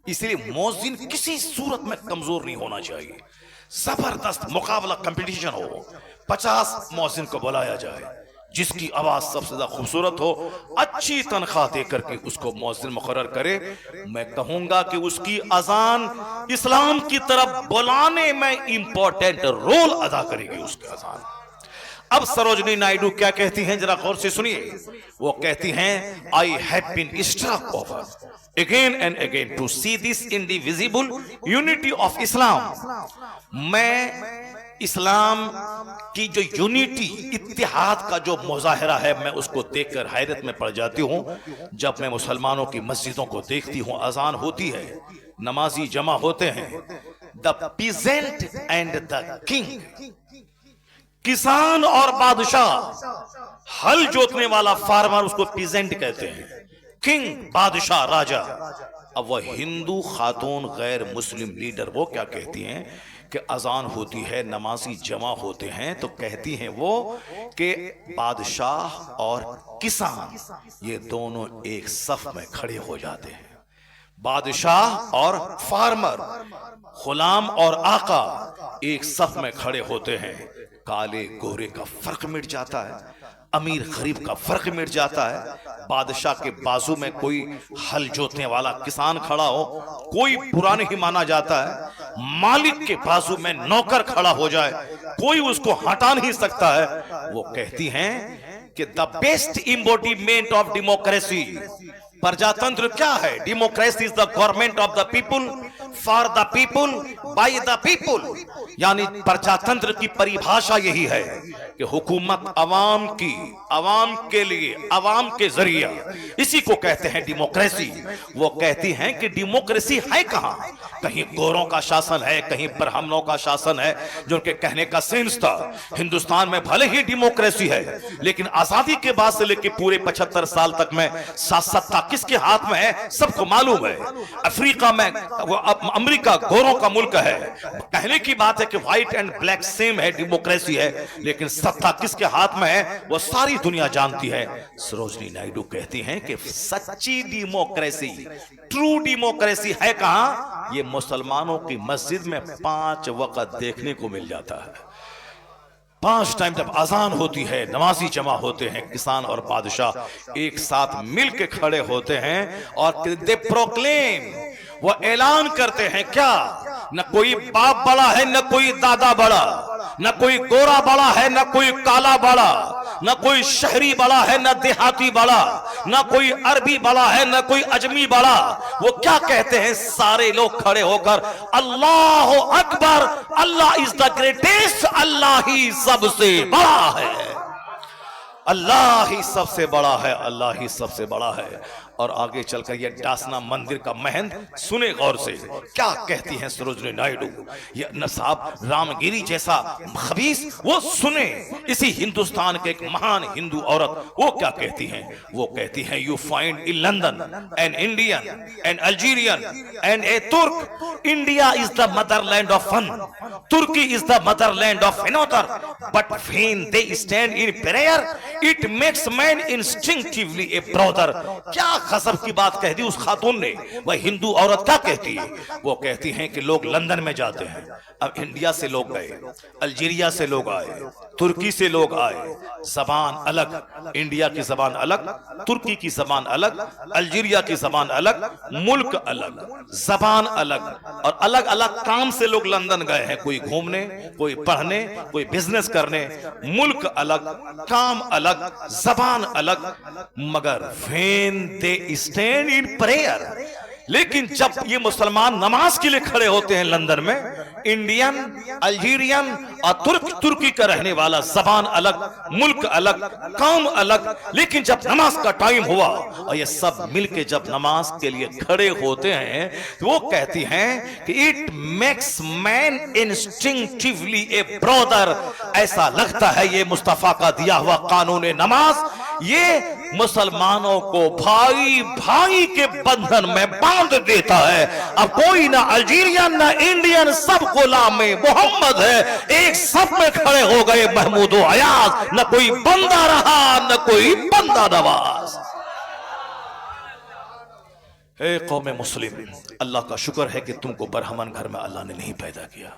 इसलिए मौजिन किसी सूरत में कमजोर नहीं होना चाहिए। जबरदस्त मुकाबला, कंपटीशन हो, 50 मौजिन को बुलाया जाए, जिसकी आवाज सबसे ज्यादा खूबसूरत हो, अच्छी तनख्वाह देकर के उसको मौजिन मुकर्रर करे। मैं कहूंगा कि उसकी अजान इस्लाम की तरफ बुलाने में इंपॉर्टेंट रोल अदा करेगी उसकी अजान। अब सरोजनी नायडू क्या कहती हैं, जरा गौर से सुनिए। वो कहती हैं, I have been struck over again and again to see this indivisible unity of Islam. मैं इस्लाम की जो यूनिटी, इत्तेहाद का जो मुजाहिरा है, मैं उसको देखकर हैरत में पड़ जाती हूं। जब मैं मुसलमानों की मस्जिदों को देखती हूं, अजान होती है, नमाजी जमा होते हैं, the peasant and the king, किसान और बादशाह, हल जोतने वाला फार्मर, उसको पीजेंट कहते हैं, किंग बादशाह राजा। अब वह हिंदू खातून गैर मुस्लिम लीडर वो क्या कहती हैं कि अजान होती है, नमाजी जमा होते हैं, तो कहती हैं वो कि बादशाह और किसान ये दोनों एक सफ में खड़े हो जाते हैं। बादशाह और फार्मर, गुलाम और आका एक सफ में खड़े होते हैं। काले गोरे का फर्क मिट जाता है, अमीर गरीब का फर्क मिट जाता है। बादशाह के बाजू में कोई हल जोतने वाला किसान खड़ा हो, कोई बुरा नहीं माना जाता है। मालिक के बाजू में नौकर खड़ा हो जाए, कोई उसको हटा नहीं सकता है। वो कहती हैं कि the best embodiment of democracy, प्रजातंत्र क्या है? Democracy is the government of the people, for the people, by the people. यानी प्रजातंत्र की परिभाषा यही है कि हुकूमत अवाम की, अवाम के लिए, अवाम के जरिए, इसी को कहते हैं डेमोक्रेसी। वो कहती हैं कि डेमोक्रेसी है कहां? कहीं गोरों का शासन है, कहीं ब्राह्मणों का शासन है, जो उनके कहने का सेंस था। हिंदुस्तान में भले ही डेमोक्रेसी है, लेकिन आजादी के बाद से लेकर पूरे 75 साल तक में सत्ता किसके हाथ में है सबको मालूम है। अफ्रीका में, अमेरिका गोरों का मुल्क है, कहने की बात है कि व्हाइट एंड ब्लैक सेम है, डेमोक्रेसी है, लेकिन सत्ता किसके हाथ में है वो सारी दुनिया जानती है। सरोजनी नायडू कहती हैं कि सच्ची डेमोक्रेसी, ट्रू डेमोक्रेसी है कहां? ये मुसलमानों की मस्जिद में 5 वक्त देखने को मिल जाता है। 5 टाइम जब अजान होती है, नमाजी जमा होते हैं, किसान और बादशाह एक साथ मिलकर खड़े होते हैं और दे प्रोक्लेम, वो ऐलान करते हैं क्या? न कोई बाप बड़ा है, न कोई दादा बड़ा, न कोई गोरा बड़ा है, न कोई काला बड़ा, ना कोई शहरी बड़ा है, ना देहाती बड़ा, ना कोई अरबी बड़ा है, ना कोई अजमी बड़ा। वो क्या कहते हैं सारे लोग खड़े होकर, अल्लाह अकबर, अल्लाह इज द ग्रेटेस्ट, अल्लाह ही सबसे बड़ा है, अल्लाह ही सबसे बड़ा है, अल्लाह ही सबसे बड़ा है। और आगे चलकर यह डासना मंदिर का महंत सुने गौर से क्या कहती हैं सरोजनी नायडू, ये न साहब रामगिरी जैसा खबीस, वो सुने इसी हिंदुस्तान के एक महान हिंदू औरत वो क्या कहती हैं। वो कहती हैं, you find in London an Indian an Algerian and a Turk, India is the motherland of one, Turkey is the motherland of another, but when they stand in prayer it makes man instinctively a brother. क्या गजब की बात कह दी उस खातून ने। वह हिंदू औरत क्या कहती है, वो कहती हैं कि लोग लंदन में जाते हैं, अब इंडिया से लोग गए, अल्जीरिया से लोग आए, तुर्की से लोग आए, जबान अलग, इंडिया की जबान अलग, तुर्की की जबान अलग, अल्जीरिया की जबान अलग, मुल्क अलग, जबान अलग, और अलग अलग काम से लोग लंदन गए हैं, कोई घूमने, कोई पढ़ने, कोई बिजनेस करने, मुल्क अलग, काम अलग, जबान अलग, मगर when they stand in prayer, लेकिन जब ये मुसलमान नमाज के लिए खड़े होते हैं लंदन में, इंडियन, अल्जीरियन और तुर्की का रहने वाला, जबान अलग, मुल्क अलग, कौम अलग, लेकिन जब नमाज का टाइम हुआ और ये सब मिलके जब नमाज के लिए खड़े होते हैं, तो वो कहती हैं कि it makes man instinctively a brother. ऐसा लगता है ये मुस्तफा का दिया हुआ कानून नमाज ये मुसलमानों को भाई भाई के बंधन में बांध देता है। अब कोई ना अल्जीरियन ना इंडियन, सब गुलाम मोहम्मद है, एक सब में खड़े हो गए महमूद अयाज, न कोई बंदा रहा न कोई बंदा नवाज। हे कौम मुस्लिम, अल्लाह का शुक्र है कि तुमको बरहमन घर में अल्लाह ने नहीं पैदा किया।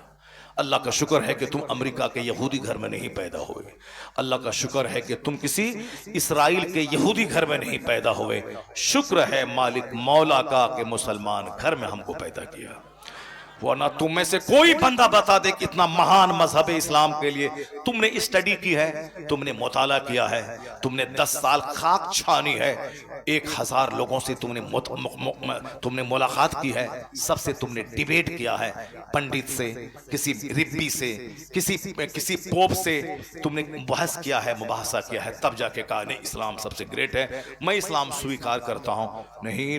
अल्लाह का शुक्र है कि तुम अमेरिका के यहूदी घर में नहीं पैदा हुए। अल्लाह का शुक्र है कि तुम किसी इस्राइल के यहूदी घर में नहीं पैदा हुए। शुक्र है मालिक मौला का कि मुसलमान घर में हमको पैदा किया। वरना तुम में से कोई बंदा बता दे कि इतना महान मजहब इस्लाम के लिए तुमने स्टडी की है, तुमने मुताला किया है, तुमने 10 साल खाक छानी है, 1000 लोगों से तुमने मुलाकात की है, सबसे तुमने डिबेट किया है, पंडित से, किसी रिब्बी से, किसी पोप से तुमने बहस किया है, मुबाहसा किया है, तब जाके कहा नहीं इस्लाम सबसे ग्रेट है, मैं इस्लाम स्वीकार करता हूं। नहीं,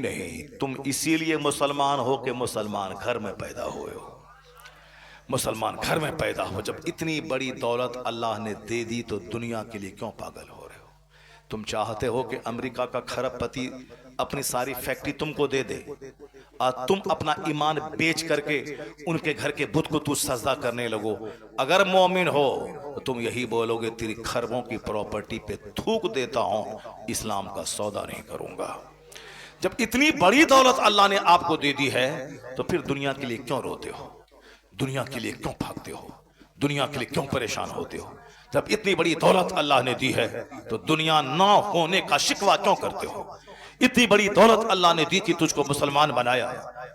तुम इसीलिए मुसलमान हो कि मुसलमान घर में पैदा हुए हो, मुसलमान घर में पैदा हो। जब इतनी बड़ी दौलत अल्लाह ने दे दी तो दुनिया के लिए क्यों पागल हो रहे हो? तुम चाहते हो कि अमेरिका का खरबपति अपनी सारी फैक्ट्री तुमको दे दे और तुम अपना ईमान बेच करके उनके घर के बुत को तू सजदा करने लगो। अगर मोमिन हो तो तुम यही बोलोगे तेरी खरबों की प्रॉपर्टी पे थूक देता हूं, इस्लाम का सौदा नहीं करूंगा। जब इतनी बड़ी दौलत अल्लाह ने आपको दे दी है तो फिर दुनिया के लिए क्यों रोते हो, दुनिया के लिए क्यों भागते हो, दुनिया के लिए क्यों परेशान होते हो? जब इतनी बड़ी दौलत अल्लाह ने दी है तो दुनिया ना होने का शिकवा क्यों करते हो? इतनी बड़ी दौलत अल्लाह ने दी कि तुझको मुसलमान बनाया,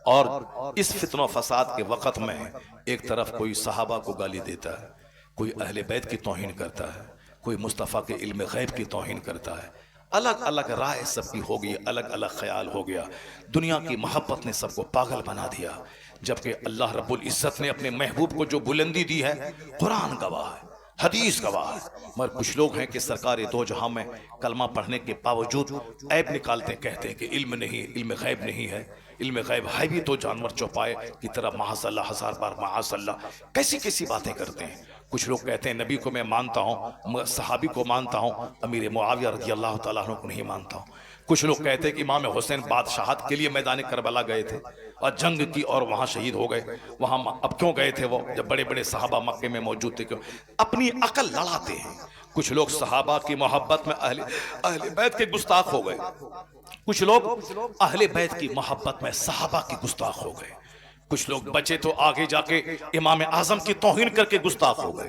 और इस फितना फसाद के वक्त में एक तरफ कोई सहाबा को गाली देता है, कोई अहले बैत की तौहीन करता है, कोई मुस्तफ़ा के इल्म गैब की तौहीन करता है, अलग अलग राय सबकी हो गई, अलग अलग ख्याल हो गया, दुनिया की मोहब्बत ने सबको पागल बना दिया। जबकि अल्लाह रब्बुल इज्जत ने अपने महबूब को जो बुलंदी दी है, कुरान गवाह है, हदीस गवाह है। मगर कुछ लोग हैं कि सरकार दो जहां में कलमा पढ़ने के बावजूद ऐब निकालते, कहते हैं कि इल्म नहीं, इल्म गैब नहीं है, इल्म गैब है भी तो जानवर चौपाए की तरह माज़अल्लाह, 1000 बार माज़अल्लाह, कैसी कैसी बातें करते हैं। कुछ लोग कहते हैं नबी को मैं मानता हूँ, सहाबी को मानता हूँ, अमीर मुआविया रज़ी अल्लाह तआला अन्हु को नहीं मानता हूँ। कुछ लोग कहते हैं कि इमाम हुसैन बादशाहत के लिए मैदान करबला गए थे और जंग की और वहां शहीद हो गए। वहां अब क्यों गए थे वो, जब बड़े बड़े सहाबा मक्के में मौजूद थे? क्यों? अपनी अकल लड़ाते हैं। कुछ लोग सहाबा की मोहब्बत में अहले बैत के गुस्ताख हो गए, कुछ लोग अहले बैत की मोहब्बत में सहाबा की गुस्ताख हो गए, कुछ लोग बचे तो आगे जाके इमाम आजम की तौहीन करके गुस्ताख हो गए,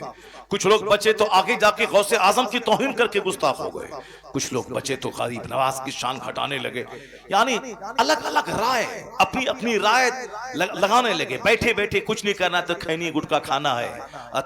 कुछ लोग बचे तो आगे जाके गौसे आजम की तौहीन करके गुस्ताख हो गए, कुछ लोग बचे तो गरीब नवाज की शान घटाने लगे, यानी अलग अलग राय, अपनी अपनी राय लगाने लगे। बैठे बैठे कुछ नहीं करना तो खैनी गुटखा खाना है,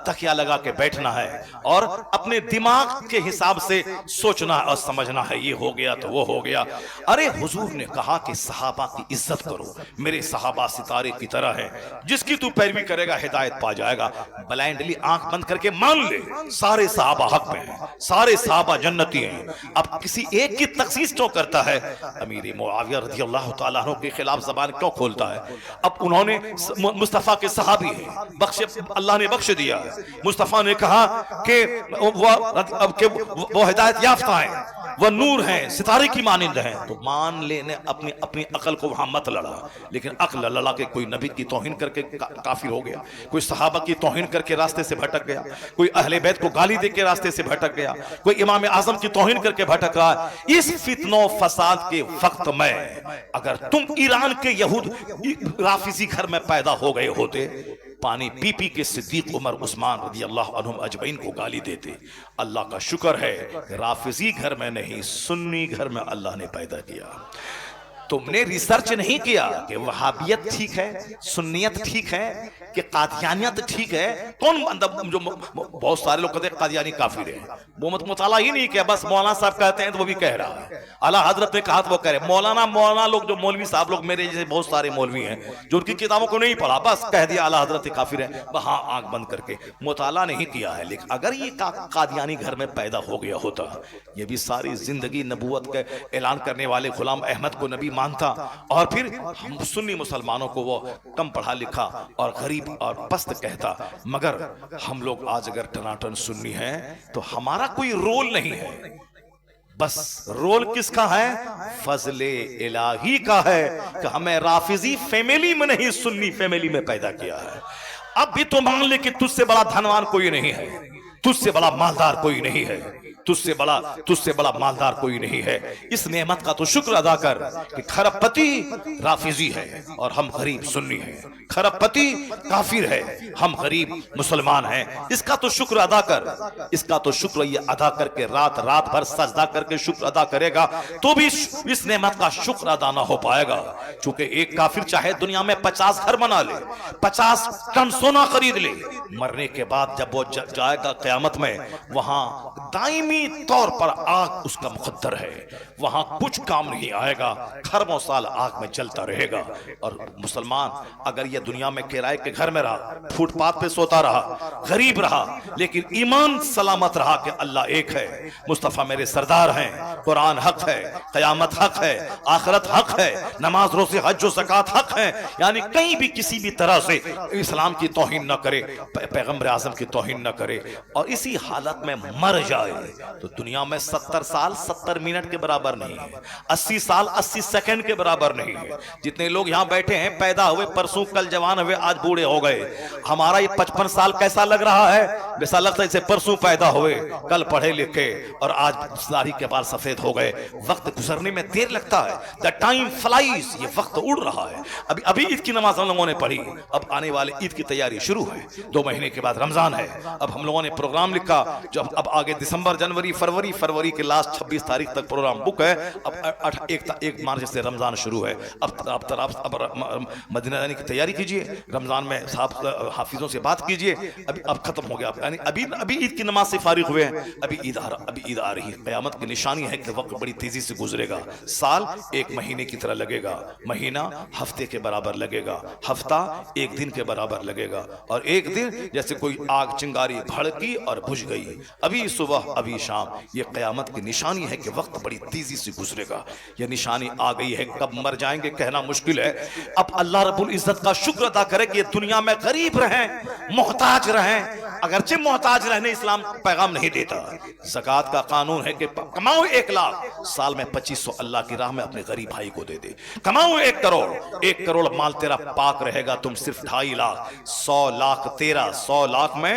तकिया लगा के बैठना है और अपने दिमाग के हिसाब से सोचना और समझना है, ये हो गया तो वो हो गया। अरे हुजूर ने कहा कि सहाबा की इज्जत करो, मेरे सहाबा सितारे की तरह है, जिसकी तू पैरवी करेगा हिदायत पा जाएगा। ब्लाइंडली आंख बंद करके मान ले सारे सहाबा हक में हैं, सारे सहाबा जन्नती हैं। अब किसी एक की तखसीस क्यों करता है? अमीर मुआविया रज़ी अल्लाह तआला अन्हु के खिलाफ जबान क्यों खोलता है? अब उन्होंने मुस्तफा के सहाबी हैं, बख्शे अल्लाह ने बख्श दिया है। मुस्तफा ने कहा कि वो हिदायत याफ्ता हैं, वह नूर हैं, सितारे की मानिंद हैं, तो मान लेने अपनी अपनी अकल को वहां मत लड़ा। लेकिन अक्ल लड़ा के कोई नबी की तौहीन करके काफिर हो गया, कोई सहाबा की तौहीन करके रास्ते से भटक गया, कोई अहले बैत को गाली दे के रास्ते से भटक गया, कोई इमाम आजम की तौहीन करके भटक रहा है। इस फितनो फसाद के वक्त में अगर तुम ईरान के यहूद राफिजी घर में पैदा हो गए होते, पानी पी पी के सिद्दीक उमर उस्मान रज़ी अल्लाह अन्हुम अजमईन को गाली देते। अल्लाह का शुक्र है राफिजी घर में नहीं, सुन्नी घर में अल्लाह ने पैदा किया। तुमने रिसर्च नहीं किया कि वहाबियत ठीक है, सुन्नियत ठीक है, कि कादियानियत ठीक है। कौन जो बहुत सारे लोग कहते हैं कादियानी काफिर है, वो मुताला ही नहीं किया, बस मौलाना साहब कहते हैं तो वो भी कह रहा है, आला हजरत ने कहा तो वो कह रहे। मौलाना लोग, जो मौलवी साहब लोग, मेरे जैसे बहुत सारे मौलवी हैं जो उनकी किताबों को नहीं पढ़ा, बस कह दिया आला हजरत काफिर है, वहां आंख बंद करके, मुताला नहीं किया है। लेकिन अगर ये कादियानी घर में पैदा हो गया होता, ये भी सारी जिंदगी नबूवत के ऐलान करने वाले गुलाम अहमद को नबी मानता और फिर हम सुन्नी मुसलमानों को वो कम पढ़ा लिखा और गरीब और पस्त कहता। मगर हम लोग आज अगर टनाटन सुन्नी हैं तो हमारा कोई रोल नहीं है, बस रोल किसका है? फजले इलाही का है कि हमें राफिजी फैमिली में नहीं, सुन्नी फैमिली में पैदा किया है। अब भी तो मान ले कि तुझसे बड़ा धनवान कोई नहीं है, तुझसे बड़ा मालदार कोई नहीं है, तुझसे बड़ा मालदार कोई नहीं है। इस नेमत का तो शुक्र अदा कर कि खरबपति राफिजी है और हम गरीब सुन्नी हैं, खरबपति काफिर है, हम गरीब मुसलमान हैं। इसका तो शुक्र अदा कर, इसका तो शुक्र ये अदा करके रात भर सजदा करके शुक्र अदा करेगा तो भी इस नेमत का शुक्र अदा ना हो पाएगा। क्योंकि एक काफिर चाहे दुनिया में 50 घर बना ले, 50 टन सोना खरीद ले, मरने के बाद जब वो जाएगा क़यामत में, वहां दाइमी तौर पर आग उसका मुकद्दर है, वहां कुछ काम नहीं आएगा, खरबों साल आग में जलता रहेगा। और मुसलमान अगर ये दुनिया में किराए के घर में रहा, फुटपाथ पे सोता रहा, गरीब रहा, लेकिन ईमान सलामत रहा कि अल्लाह एक है, मुस्तफा मेरे सरदार हैं, कुरान हक है, क़यामत हक है, आखिरत हक है, नमाज रोज़े हज और ज़कात हक है, यानी कहीं भी किसी भी तरह से इस्लाम की तौहीन न करे, पैगंबर आज़म की तौहीन न करे और इसी हालत में मर जाए तो दुनिया में 70 साल 70 मिनट के बराबर नहीं है, 80 साल 80 सेकंड के बराबर नहीं है। जितने लोग यहाँ बैठे हैं, पैदा हुए परसों, कल जवान हुए, आज बूढ़े हो गए। हमारा ये 55 साल कैसा लग रहा है? वैसा लगता है जैसे परसों पैदा हुए, कल पढ़े लिखे और आज दाढ़ी के बाल सफेद हो गए। वक्त गुजरने में देर लगता है, द टाइम फ्लाइज, ये वक्त उड़ रहा है। अभी ईद की नमाज हम लोगों ने पढ़ी, अब आने वाले ईद की तैयारी शुरू है, 2 महीने के बाद रमजान है। अब हम लोगों ने प्रोग्राम लिखा, जो अब आगे दिसंबर, जनवरी, फरवरी के लास्ट 26 तारीख तक प्रोग्राम बुक है। अब 1 मार्च से रमजान शुरू है। अब मदीना जाने की तैयारी कीजिए, रमजान में साहब हाफिजों से बात कीजिए। अब खत्म हो गया, यानी अभी ईद की नमाज से फारिग हुए हैं, अभी ईद आ रही है। क़यामत की निशानी है कि वक्त बड़ी तेजी से गुजरेगा। साल 1 महीने की तरह लगेगा, महीना हफ्ते के बराबर लगेगा, हफ्ता 1 दिन के बराबर लगेगा और 1 दिन जैसे कोई आग चिंगारी भड़की और बुझ गई, अभी सुबह अभी शाम। ये क़यामत की निशानी है कि वक्त बड़ी तेजी से गुजरेगा। ये निशानी आ गई है, कब मर जाएंगे कहना मुश्किल है। अब अल्लाह रब्बुल इज्जत का शुक्र अदा करें कि ये दुनिया में गरीब रहें, मोहताज रहें। अगरचे मोहताज रहने इस्लाम पैगाम नहीं देता। ज़कात का कानून है कि कमाओ 1 लाख, साल में 2500 अल्लाह की राह में अपने गरीब भाई को दे दे। कमाओ 1 करोड़, 1 करोड़ माल तेरा पाक रहेगा, तुम सिर्फ 2.5 लाख, 100 लाख तेरा, 100 लाख में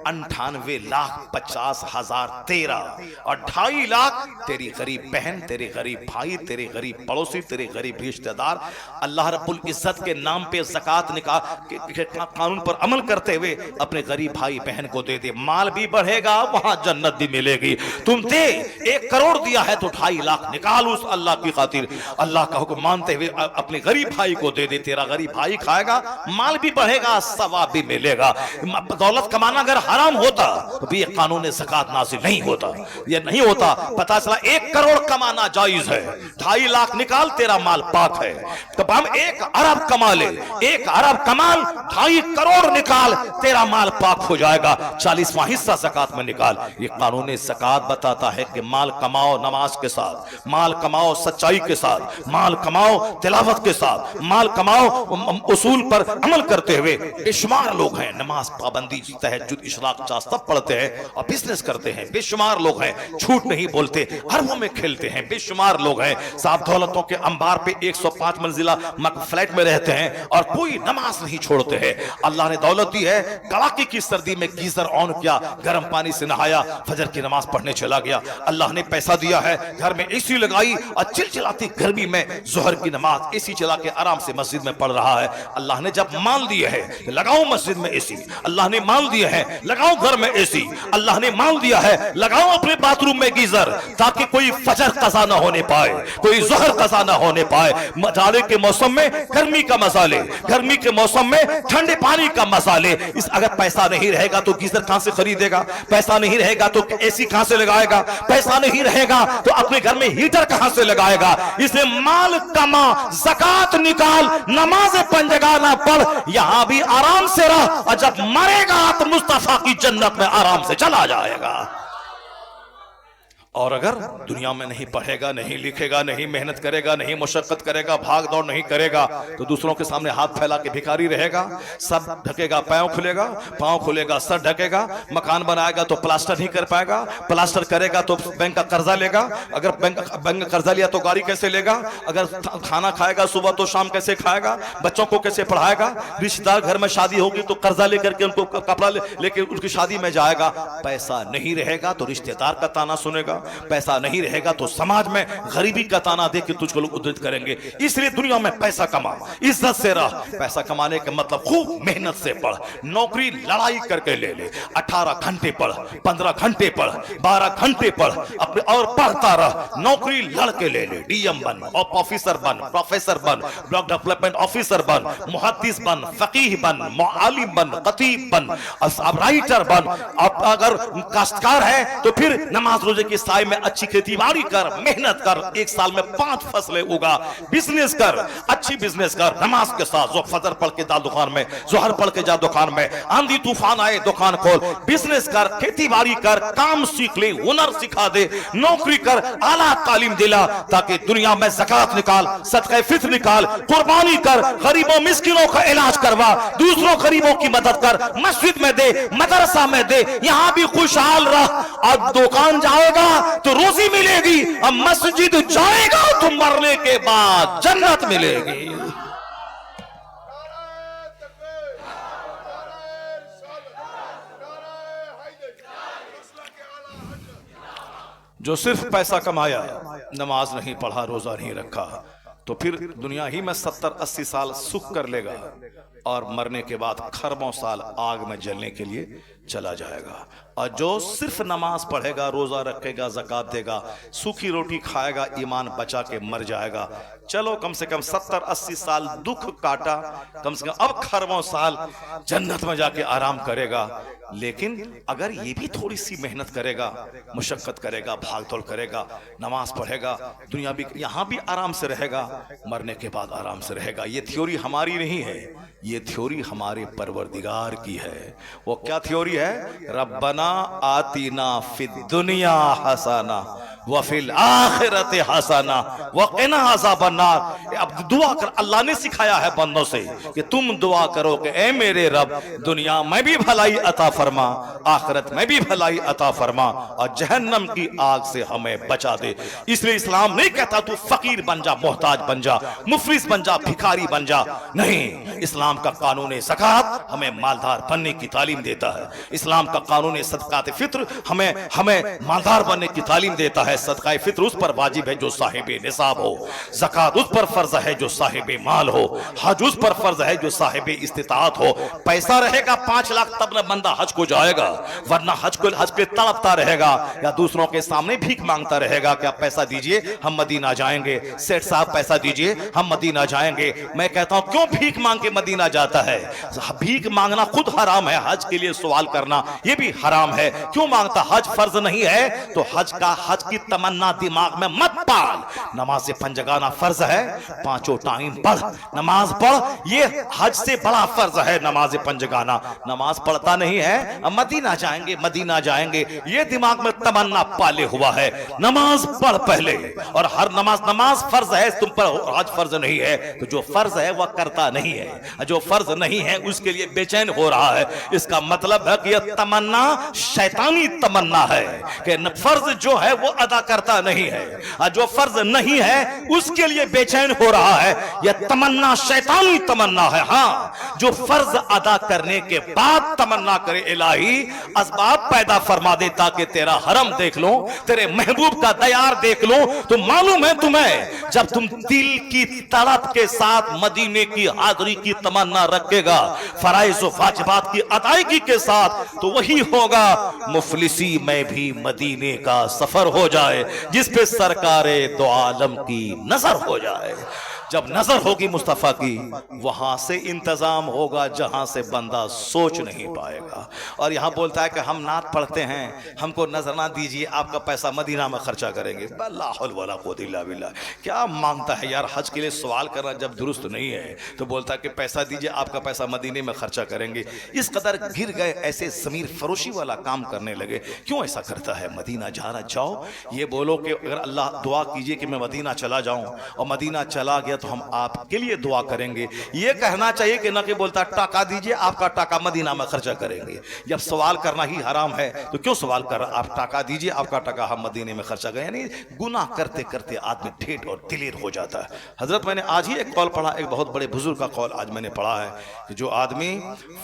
98 6,50,000 तेरा, और 2.5 लाख तेरी गरीब बहन, तेरे गरीब भाई, तेरे गरीब पड़ोसी, तेरे गरीब रिश्तेदार। अल्लाह रब्बुल इज्जत के नाम पे ज़कात कानून पर अमल करते हुए अपने गरीब भाई बहन को दे दे। माल भी बढ़ेगा, वहां जन्नत भी मिलेगी। तुम दे, 1 करोड़ दिया है तो 2.5 लाख निकाल उस अल्लाह की खातिर। अल्लाह का हुक्म मानते हुए अपने गरीब भाई को दे दे। तेरा गरीब भाई खाएगा, माल भी बढ़ेगा, सवाब भी मिलेगा। दौलत कमाना अगर हराम होता तो भी कानून ज़कात नाज़िल नहीं होता, ये नहीं होता। पता चला 1 करोड़ कमाना जायज है, 2.5 लाख निकाल, तेरा माल पाक है। तो हम 1 अरब कमा ले, 1 अरब कमाल, 2.5 करोड़ निकाल, तेरा माल पाक हो जाएगा। 40वां हिस्सा ज़कात में निकाल। ये कानून ज़कात बताता है कि माल कमाओ नमाज के साथ, माल कमाओ सच्चाई के साथ, माल कमाओ तिलावत के साथ, माल कमाओ उसूल पर अमल करते हुए। बेशुमार लोग हैं नमाज पाबंदी, तहज्जुद, इशराक, चाश सब पढ़ते हैं और बिजनेस करते हैं। बेशुमार लोग हैं झूठ नहीं बोलते, अरबों में खेलते हैं। बेशुमार लोग हैं साहब दौलतों के अंबार पे 105 मंजिला फ्लैट में रहते हैं और कोई नमाज नहीं छोड़ते हैं। अल्लाह ने दौलत दी है, कड़ाके की सर्दी में गीजर ऑन किया, गर्म पानी से नहाया, फजर की नमाज पढ़ने चला गया। अल्लाह ने पैसा दिया है, घर में एसी लगाई और चिलचिलाती गर्मी में जोहर की नमाज एसी चला के आराम से मस्जिद में पढ़ रहा है। अल्लाह ने जब माल दिए है लगाओ मस्जिद में एसी, अल्लाह ने माल दिए है लगाओ घर में एसी, अल्लाह ने माल दिया है लगाओ अपने बाथरूम में गीजर, ताकि कोई फजर कज़ा ना होने पाए, कोई जोहर कज़ा ना होने पाए। जाड़े के मौसम में गर्मी का मजा ले, गर्मी के मौसम में ठंडे पानी का मजा ले। इस अगर पैसा नहीं रहेगा तो गीजर कहां से खरीदेगा, पैसा नहीं रहेगा तो एसी कहां से लगाएगा, पैसा नहीं रहेगा तो अपने घर में हीटर कहां से लगाएगा। इसे माल कमा, ज़कात निकाल, नमाज पंजगा ना पढ़, यहां भी आराम से रह, और जब मरेगा तो मुस्तफा की जन्नत में आराम से चला जाएगा। और अगर दुनिया में नहीं पढ़ेगा, नहीं लिखेगा, नहीं मेहनत करेगा, नहीं मुशक्कत करेगा, भाग दौड़ नहीं करेगा, तो दूसरों के सामने हाथ फैला के भिखारी रहेगा। सब ढकेगा, पाँव खुलेगा, सर ढकेगा। मकान बनाएगा तो प्लास्टर नहीं कर पाएगा, प्लास्टर करेगा तो बैंक का कर्जा लेगा। अगर बैंक का कर्जा लिया तो गाड़ी कैसे लेगा, अगर खाना खाएगा सुबह तो शाम कैसे खाएगा, बच्चों को कैसे पढ़ाएगा, रिश्तेदार घर में शादी होगी तो कर्जा लेकर के उनको कपड़ा लेकर उनकी शादी में जाएगा। पैसा नहीं रहेगा तो रिश्तेदार का ताना सुनेगा, पैसा नहीं रहेगा तो समाज में गरीबी का ताना दे के तुझको लोग उद्धृत करेंगे। इसलिए दुनिया में पैसा कमा, इज्जत से रह। पैसा कमाने का मतलब खूब मेहनत से पढ़, नौकरी लड़ाई करके ले ले। 18 घंटे पढ़, 15 घंटे पढ़, 12 घंटे पढ़, अपने और पढ़ता रह। नौकरी लड़के ले ले, डीएम बन, ऑफिसर बन, प्रोफेसर बन, ब्लॉक डेवलपमेंट ऑफिसर बन, मुहद्दिस बन, फकीह बन, मुआलिम बन, खतीब बन, राइटर बन। अगर काश्तकार है तो फिर नमाज रोजे की साय में अच्छी खेतीबाड़ी कर, मेहनत कर, 1 साल में 5 फसलें उगा। बिजनेस कर, अच्छी बिजनेस कर, नमाज के साथ। जो फजर पढ़ के जा दुकान में, जोहर पढ़ के जा दुकान में, आंधी तूफान आए दुकान खोल। बिजनेस कर, खेतीबाड़ी कर, काम सीख ले, हुनर सिखा दे, नौकरी कर, आला तालीम दिला, ताकि दुनिया में ज़कात निकाल, सदका फित्र निकाल, कुर्बानी कर, गरीबों मिस्किनों का इलाज करवा, दूसरों गरीबों की मदद कर, मस्जिद में दे, मदरसा में दे, यहां भी खुशहाल रह। और दुकान जाएगा तो रोजी मिलेगी, अब मस्जिद जाएगा तो मरने के बाद जन्नत मिलेगी। जो सिर्फ पैसा कमाया, नमाज नहीं पढ़ा, रोजा नहीं रखा, तो फिर दुनिया ही में 70-80 साल सुख कर लेगा और मरने के बाद खरबों साल आग में जलने के लिए चला जाएगा। और जो सिर्फ नमाज पढ़ेगा, रोजा रखेगा, ज़कात देगा, सूखी रोटी खाएगा, ईमान बचा के मर जाएगा। चलो कम से कम 70-80 साल दुख काटा, कम से कम अब खरबों साल जन्नत में जाके आराम करेगा। लेकिन अगर ये भी थोड़ी सी मेहनत करेगा, मुशक्कत करेगा, भागदौड़ करेगा, नमाज पढ़ेगा, दुनिया भी यहाँ भी आराम से रहेगा, मरने के बाद आराम से रहेगा। ये थ्योरी हमारी नहीं है, ये थ्योरी हमारे परवरदिगार की है। वो क्या थ्योरी है? रब्बना आतीना फिद दुनिया हसना वफिल आखिरत हसना वक़िना अज़ाबन्नार। अब दुआ कर, अल्लाह ने सिखाया है बंदों से कि तुम दुआ करो कि ए मेरे रब, दुनिया में भी भलाई अता फरमा, आखिरत में भी भलाई अता फरमा, और जहन्नम की आग से हमें बचा दे। इसलिए इस्लाम नहीं कहता तू फकीर बन जा, मोहताज बन जा, मुफलिस बन जा, भिखारी बन जा। नहीं, इस्लाम का कानून ज़कात हमें मालदार बनने की तालीम देता है। इस्लाम का कानून सदकात फित्र हमें मालदार बनने की तालीम देता है। सदका फित्र उस पर वाजिब है जो साहिब निसाब हो, ज़कात उस पर फर्ज है जो साहिब माल हो, हज उस पर फर्ज है जो साहिब इस्तिताअत हो। पैसा रहेगा 5 लाख तब न बंदा हज को जाएगा, वरना हज के तड़पता रहेगा या दूसरों के सामने भीख मांगता रहेगा। क्या पैसा दीजिए हम मदीना जाएंगे, सेठ साहब पैसा दीजिए हम मदीना जाएंगे। मैं कहता हूं क्यों भीख मांग के मदीना जाता है? भीख मांगना खुद हराम है, हज के लिए सवाल करना यह भी हराम है। क्यों मांगता? हज फर्ज नहीं है तो हज की तमन्ना दिमाग में मत पाल। नमाज पंजगाना फर्ज है, 5 टाइम पढ़, नमाज पढ़, ये हज से बड़ा फर्ज है नमाज पंजगाना। नमाज पढ़ता नहीं है, अब मदीना जाएंगे मदीना जाएंगे, ये दिमाग में तमन्ना पाले हुआ है। नमाज पढ़ पहले, और हर नमाज फर्ज है तुम पर, हज फर्ज नहीं है। तो जो फर्ज है वह करता नहीं है, जो फर्ज नहीं है उसके लिए बेचैन हो रहा है। इसका मतलब है कि यह तमन्ना शैतानी तमन्ना है कि फर्ज जो है वो अदा करता नहीं है, और जो फर्ज नहीं है उसके लिए बेचैन हो रहा है। यह तमन्ना शैतानी तमन्ना है। हाँ, जो फर्ज अदा करने के बाद तमन्ना करे इलाही असबाब पैदा फरमा दे ताकि तेरा हरम देख लो, तेरे महबूब का दयार देख लो, तो मालूम है तुम्हें जब तुम दिल की तड़प के साथ मदीने की हाजिरी की तमन्ना रखेगा, फराइज व वाजिबात की अदायगी के साथ, तो वही होगा मुफलिसी में भी मदीने का सफर हो जाए, जिस पे सरकारे दो आलम की नजर हो जाए। जब नजर होगी मुस्तफा की, वहां से इंतजाम होगा जहां से बंदा सोच नहीं पाएगा। और यहां बोलता है कि हम नात पढ़ते हैं, हमको नजर ना दीजिए, आपका पैसा मदीना में खर्चा करेंगे। ला हौल वला कुव्वता इल्ला बिल्लाह। क्या मांगता है यार? हज के लिए सवाल करना जब दुरुस्त नहीं है तो बोलता है कि पैसा दीजिए, आपका पैसा मदीने में खर्चा करेंगे। इस कदर गिर गए, ऐसे ज़मीर फरोशी वाला काम करने लगे। क्यों ऐसा करता है? मदीना जाना चाहो, ये बोलो कि अगर अल्लाह दुआ कीजिए कि मैं मदीना चला जाऊं, और मदीना चला गया तो हम आपके लिए दुआ करेंगे। यह कहना चाहिए कि ना कि बोलता टाका दीजिए, आपका टाका मदीना में खर्चा करेंगे। जब सवाल करना ही हराम है तो क्यों सवाल कर रहा? आप टाका दीजिए, आपका टाका हम मदीने में खर्चा करें। यानी गुनाह करते करते आदमी ठेठ और दिलेर हो जाता है। हजरत, मैंने आज ही एक कौल पढ़ा, एक बहुत बड़े बुजुर्ग का कौल आज मैंने पढ़ा है कि जो आदमी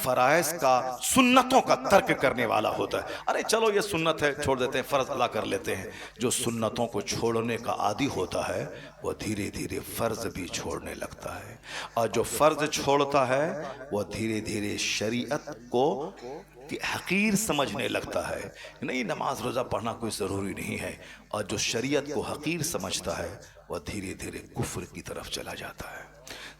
फराइज का, सुन्नतों का तर्क करने वाला होता है, अरे चलो ये सुन्नत है छोड़ देते हैं, फर्ज अदा कर लेते हैं। जो सुन्नतों को छोड़ने का आदी होता है वह धीरे धीरे फर्ज भी छोड़ने लगता है, और जो फर्ज छोड़ता है वह धीरे धीरे शरीयत को कि हकीर समझने लगता है। नहीं, नमाज रोज़ा पढ़ना कोई ज़रूरी नहीं है। और जो शरीयत को हकीर समझता है वह धीरे धीरे कुफ्र की तरफ चला जाता है,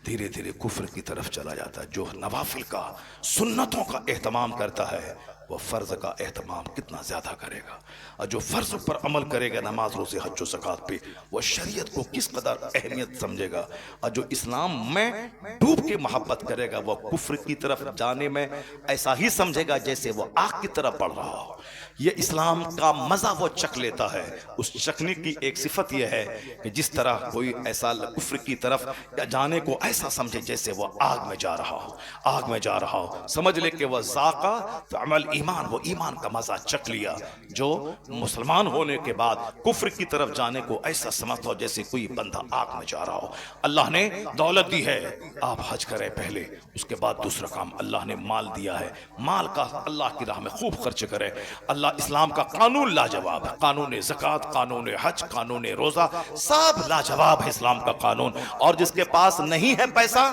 धीरे धीरे कुफ्र की तरफ चला जाता है। जो नवाफिल का, सुन्नतों का एहतमाम करता है वह फ़र्ज का एहतमाम कितना ज़्यादा करेगा, और जो फ़र्ज पर अमल करेगा नमाज रोज़े हज व ज़कात पे, वह शरीयत को किस कदर अहमियत समझेगा। और जो इस्लाम में डूब के मोहब्बत करेगा वह कुफ्र की तरफ जाने में ऐसा ही समझेगा जैसे वह आग की तरफ बढ़ रहा हो। यह इस्लाम का मज़ा वो चख लेता है। उस चखने की एक सिफत यह है कि जिस तरह कोई ऐसा कुफ्र की तरफ जाने को ऐसा समझे जैसे वह आग में जा रहा हो, आग में जा रहा हो, समझ ले कि वह ज़ाक़ा तो अमल ईमान, वो ईमान का मजा चख लिया। जो मुसलमान होने के बाद कुफ्र की तरफ जाने को ऐसा समझता हो जैसे कोई बंदा आग में जा रहा हो। अल्लाह ने दौलत दी है, आप हज करें पहले, उसके बाद दूसरा काम अल्लाह ने माल दिया है, माल का अल्लाह की राह में खूब खर्च करें। अल्लाह, इस्लाम का कानून लाजवाब है, कानून ज़कात, कानून हज, कानून रोज़ा, सब लाजवाब है इस्लाम का कानून। और जिसके पास नहीं है पैसा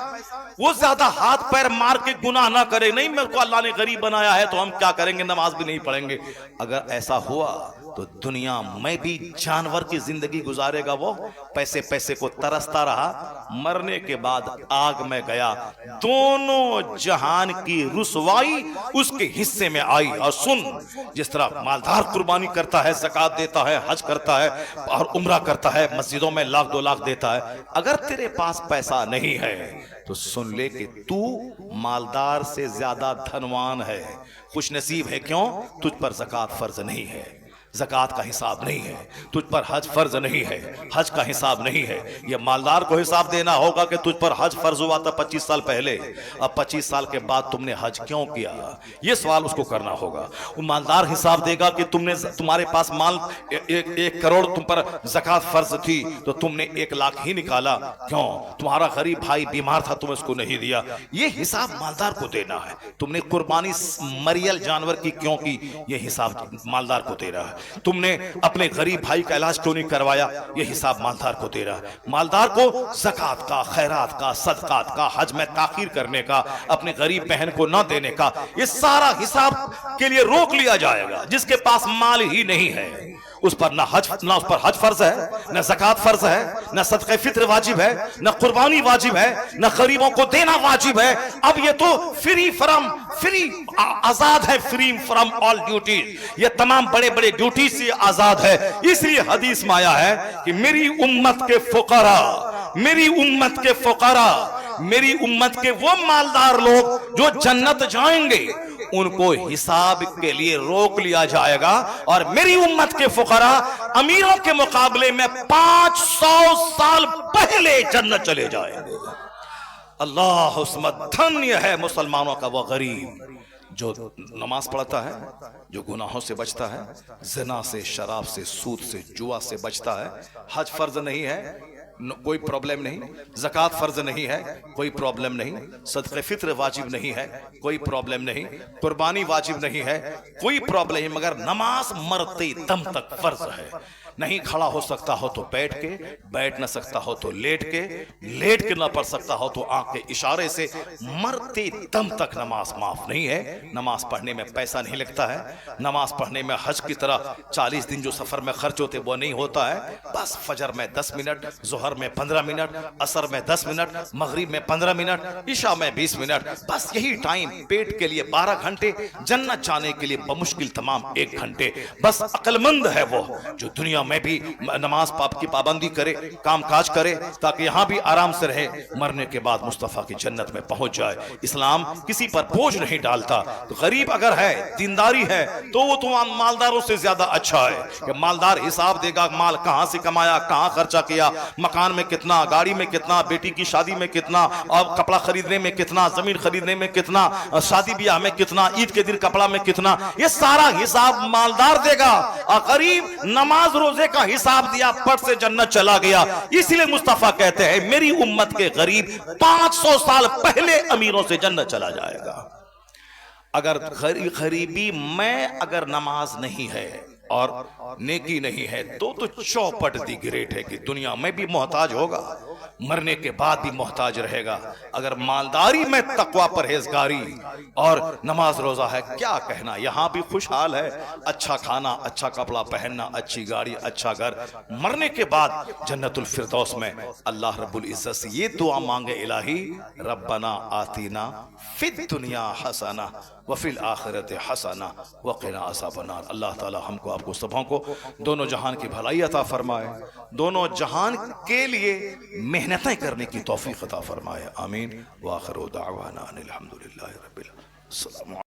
वो ज्यादा हाथ पैर मार के गुनाह ना करे। नहीं, मेरे को अल्लाह ने गरीब बनाया है तो हम क्या करेंगे, नमाज भी नहीं पढ़ेंगे। अगर ऐसा हुआ तो दुनिया में भी जानवर की जिंदगी गुजारेगा। वो पैसे पैसे को तरसता रहा, मरने के बाद आग में गया, दोनों जहान की रुसवाई उसके हिस्से में आई। और सुन, जिस तरह मालदार कुर्बानी करता है, ज़कात देता है, हज करता है और उम्रा करता है, मस्जिदों में 1-2 लाख देता है, अगर तेरे पास पैसा नहीं है तो सुन ले कि तू मालदार से ज्यादा धनवान है, खुशनसीब है। क्यों? तुझ पर ज़कात फर्ज नहीं है, ज़कात का हिसाब नहीं है, तुझ पर हज फर्ज नहीं है, हज का हिसाब नहीं है। ये मालदार को हिसाब देना होगा कि तुझ पर हज फर्ज हुआ था 25 साल पहले, अब 25 साल के बाद तुमने हज क्यों किया, ये सवाल उसको करना होगा। वो मालदार हिसाब देगा कि तुम्हारे पास माल 1 करोड़ तुम पर ज़कात फर्ज थी तो तुमने 1 लाख ही निकाला, क्यों? तुम्हारा गरीब भाई बीमार था, तुम उसको नहीं दिया। ये हिसाब मालदार को देना है। तुमने कुर्बानी मरियल जानवर की क्यों की, ये हिसाब मालदार को दे रहा है। तुमने अपने गरीब भाई का इलाज क्यों नहीं करवाया, यह हिसाब मालदार को दे रहा है। मालदार को ज़कात का, खैरात का, सदकात का, हज में ताखीर करने का, अपने गरीब बहन को न देने का, ये सारा हिसाब के लिए रोक लिया जाएगा। जिसके पास माल ही नहीं है उस पर ना उस पर हज फर्ज है, ना ज़कात फर्ज है, ना सदक़े फित्र वाजिब है, ना कुर्बानी वाजिब है, ना गरीबों को देना वाजिब है। अब ये तो फ्री आजाद है, फ्री फ्रॉम ऑल ड्यूटीज। ये तमाम बड़े बड़े ड्यूटी से आजाद है। इसलिए हदीस में आया है कि मेरी उम्मत के फुकरा, मेरी उम्मत के फुकरा, मेरी उम्मत के वो मालदार लोग जो जन्नत जाएंगे, उनको हिसाब के लिए रोक लिया जाएगा। और मेरी उम्मत के फुकरा अमीरों के मुकाबले में 500 साल पहले जन्नत चले जाएंगे। अल्लाह उस्मत धन्य है मुसलमानों का वो गरीब जो नमाज पढ़ता है, जो गुनाहों से बचता है, ज़िना से, शराब से, सूद से, जुआ से बचता है। हज फर्ज नहीं है, कोई प्रॉब्लम नहीं। ज़कात फर्ज नहीं है, कोई प्रॉब्लम नहीं। सदक़े फित्र वाजिब नहीं है, कोई प्रॉब्लम नहीं। कुर्बानी वाजिब नहीं है, कोई प्रॉब्लम नहीं। मगर नमाज मरते दम तक फर्ज है। नहीं खड़ा हो सकता हो तो बैठ के, बैठ ना सकता हो तो लेट के ना पढ़ सकता हो तो आंख के इशारे से, मरते दम तक नमाज माफ नहीं है। नमाज पढ़ने में पैसा नहीं लगता है। नमाज पढ़ने में हज की तरह 40 दिन जो सफर में खर्च होते वो नहीं होता है। बस फजर में 10 मिनट, जोहर में 15 मिनट, असर में 10 मिनट, मगरिब में 15 मिनट, इशा में 20 मिनट, बस यही टाइम पेट के लिए 12 घंटे, जन्नत जाने के लिए बमुश्किल तमाम 1 घंटे। बस अक्लमंद है वो जो दुनिया में भी नमाज पाप की पाबंदी करे, काम काज करे, ताकि यहां भी आराम से रहे, मरने के बाद मुस्तफा की जन्नत में पहुंच जाए। इस्लाम किसी पर बोझ नहीं डालता। तो गरीब अगर है, दीनदारी है, तो वो तो मालदारों से ज्यादा अच्छा है कि मालदार हिसाब देगा माल कहां से कमाया, कहां खर्चा किया, मकान में कितना, गाड़ी में कितना, बेटी की शादी में कितना, और कपड़ा खरीदने में कितना, जमीन खरीदने में कितना, शादी ब्याह में कितना, ईद के दिन कपड़ा में कितना, ये सारा हिसाब मालदार देगा। और गरीब नमाज रोजे का हिसाब दिया, पट से जन्नत चला गया। इसलिए मुस्तफा कहते हैं मेरी उम्मत के गरीब 500 साल पहले अमीरों से जन्नत चला जाएगा। अगर गरीबी में अगर नमाज नहीं है और नेकी नहीं है तो चौपट दी ग्रेट है कि दुनिया में भी मोहताज होगा, मरने के बाद भी मोहताज रहेगा। अगर मालदारी में तकवा, परहेजगारी और नमाज रोजा है, क्या कहना। यहां भी खुशहाल है, अच्छा खाना, अच्छा कपड़ा पहनना, अच्छी गाड़ी, अच्छा घर। मरने के बाद जन्नतुल फिरदौस में अल्लाह रब्बुल इज्जत से ये दुआ मांगे, इलाही रब्बना आतीना फिद दुनिया हसना वफिल आखिरत हसना वक़िना अज़ाबन्नार। अल्लाह ताला हमको, आपको सबों को दोनों जहान की भलाई अता फरमाए, दोनों जहान के लिए मेहनतें करने की तौफीक अता फरमाए। आमीन। व आखिरु दावाना अनिल हम्दुलिल्लाहि रब्बिल आलमीन।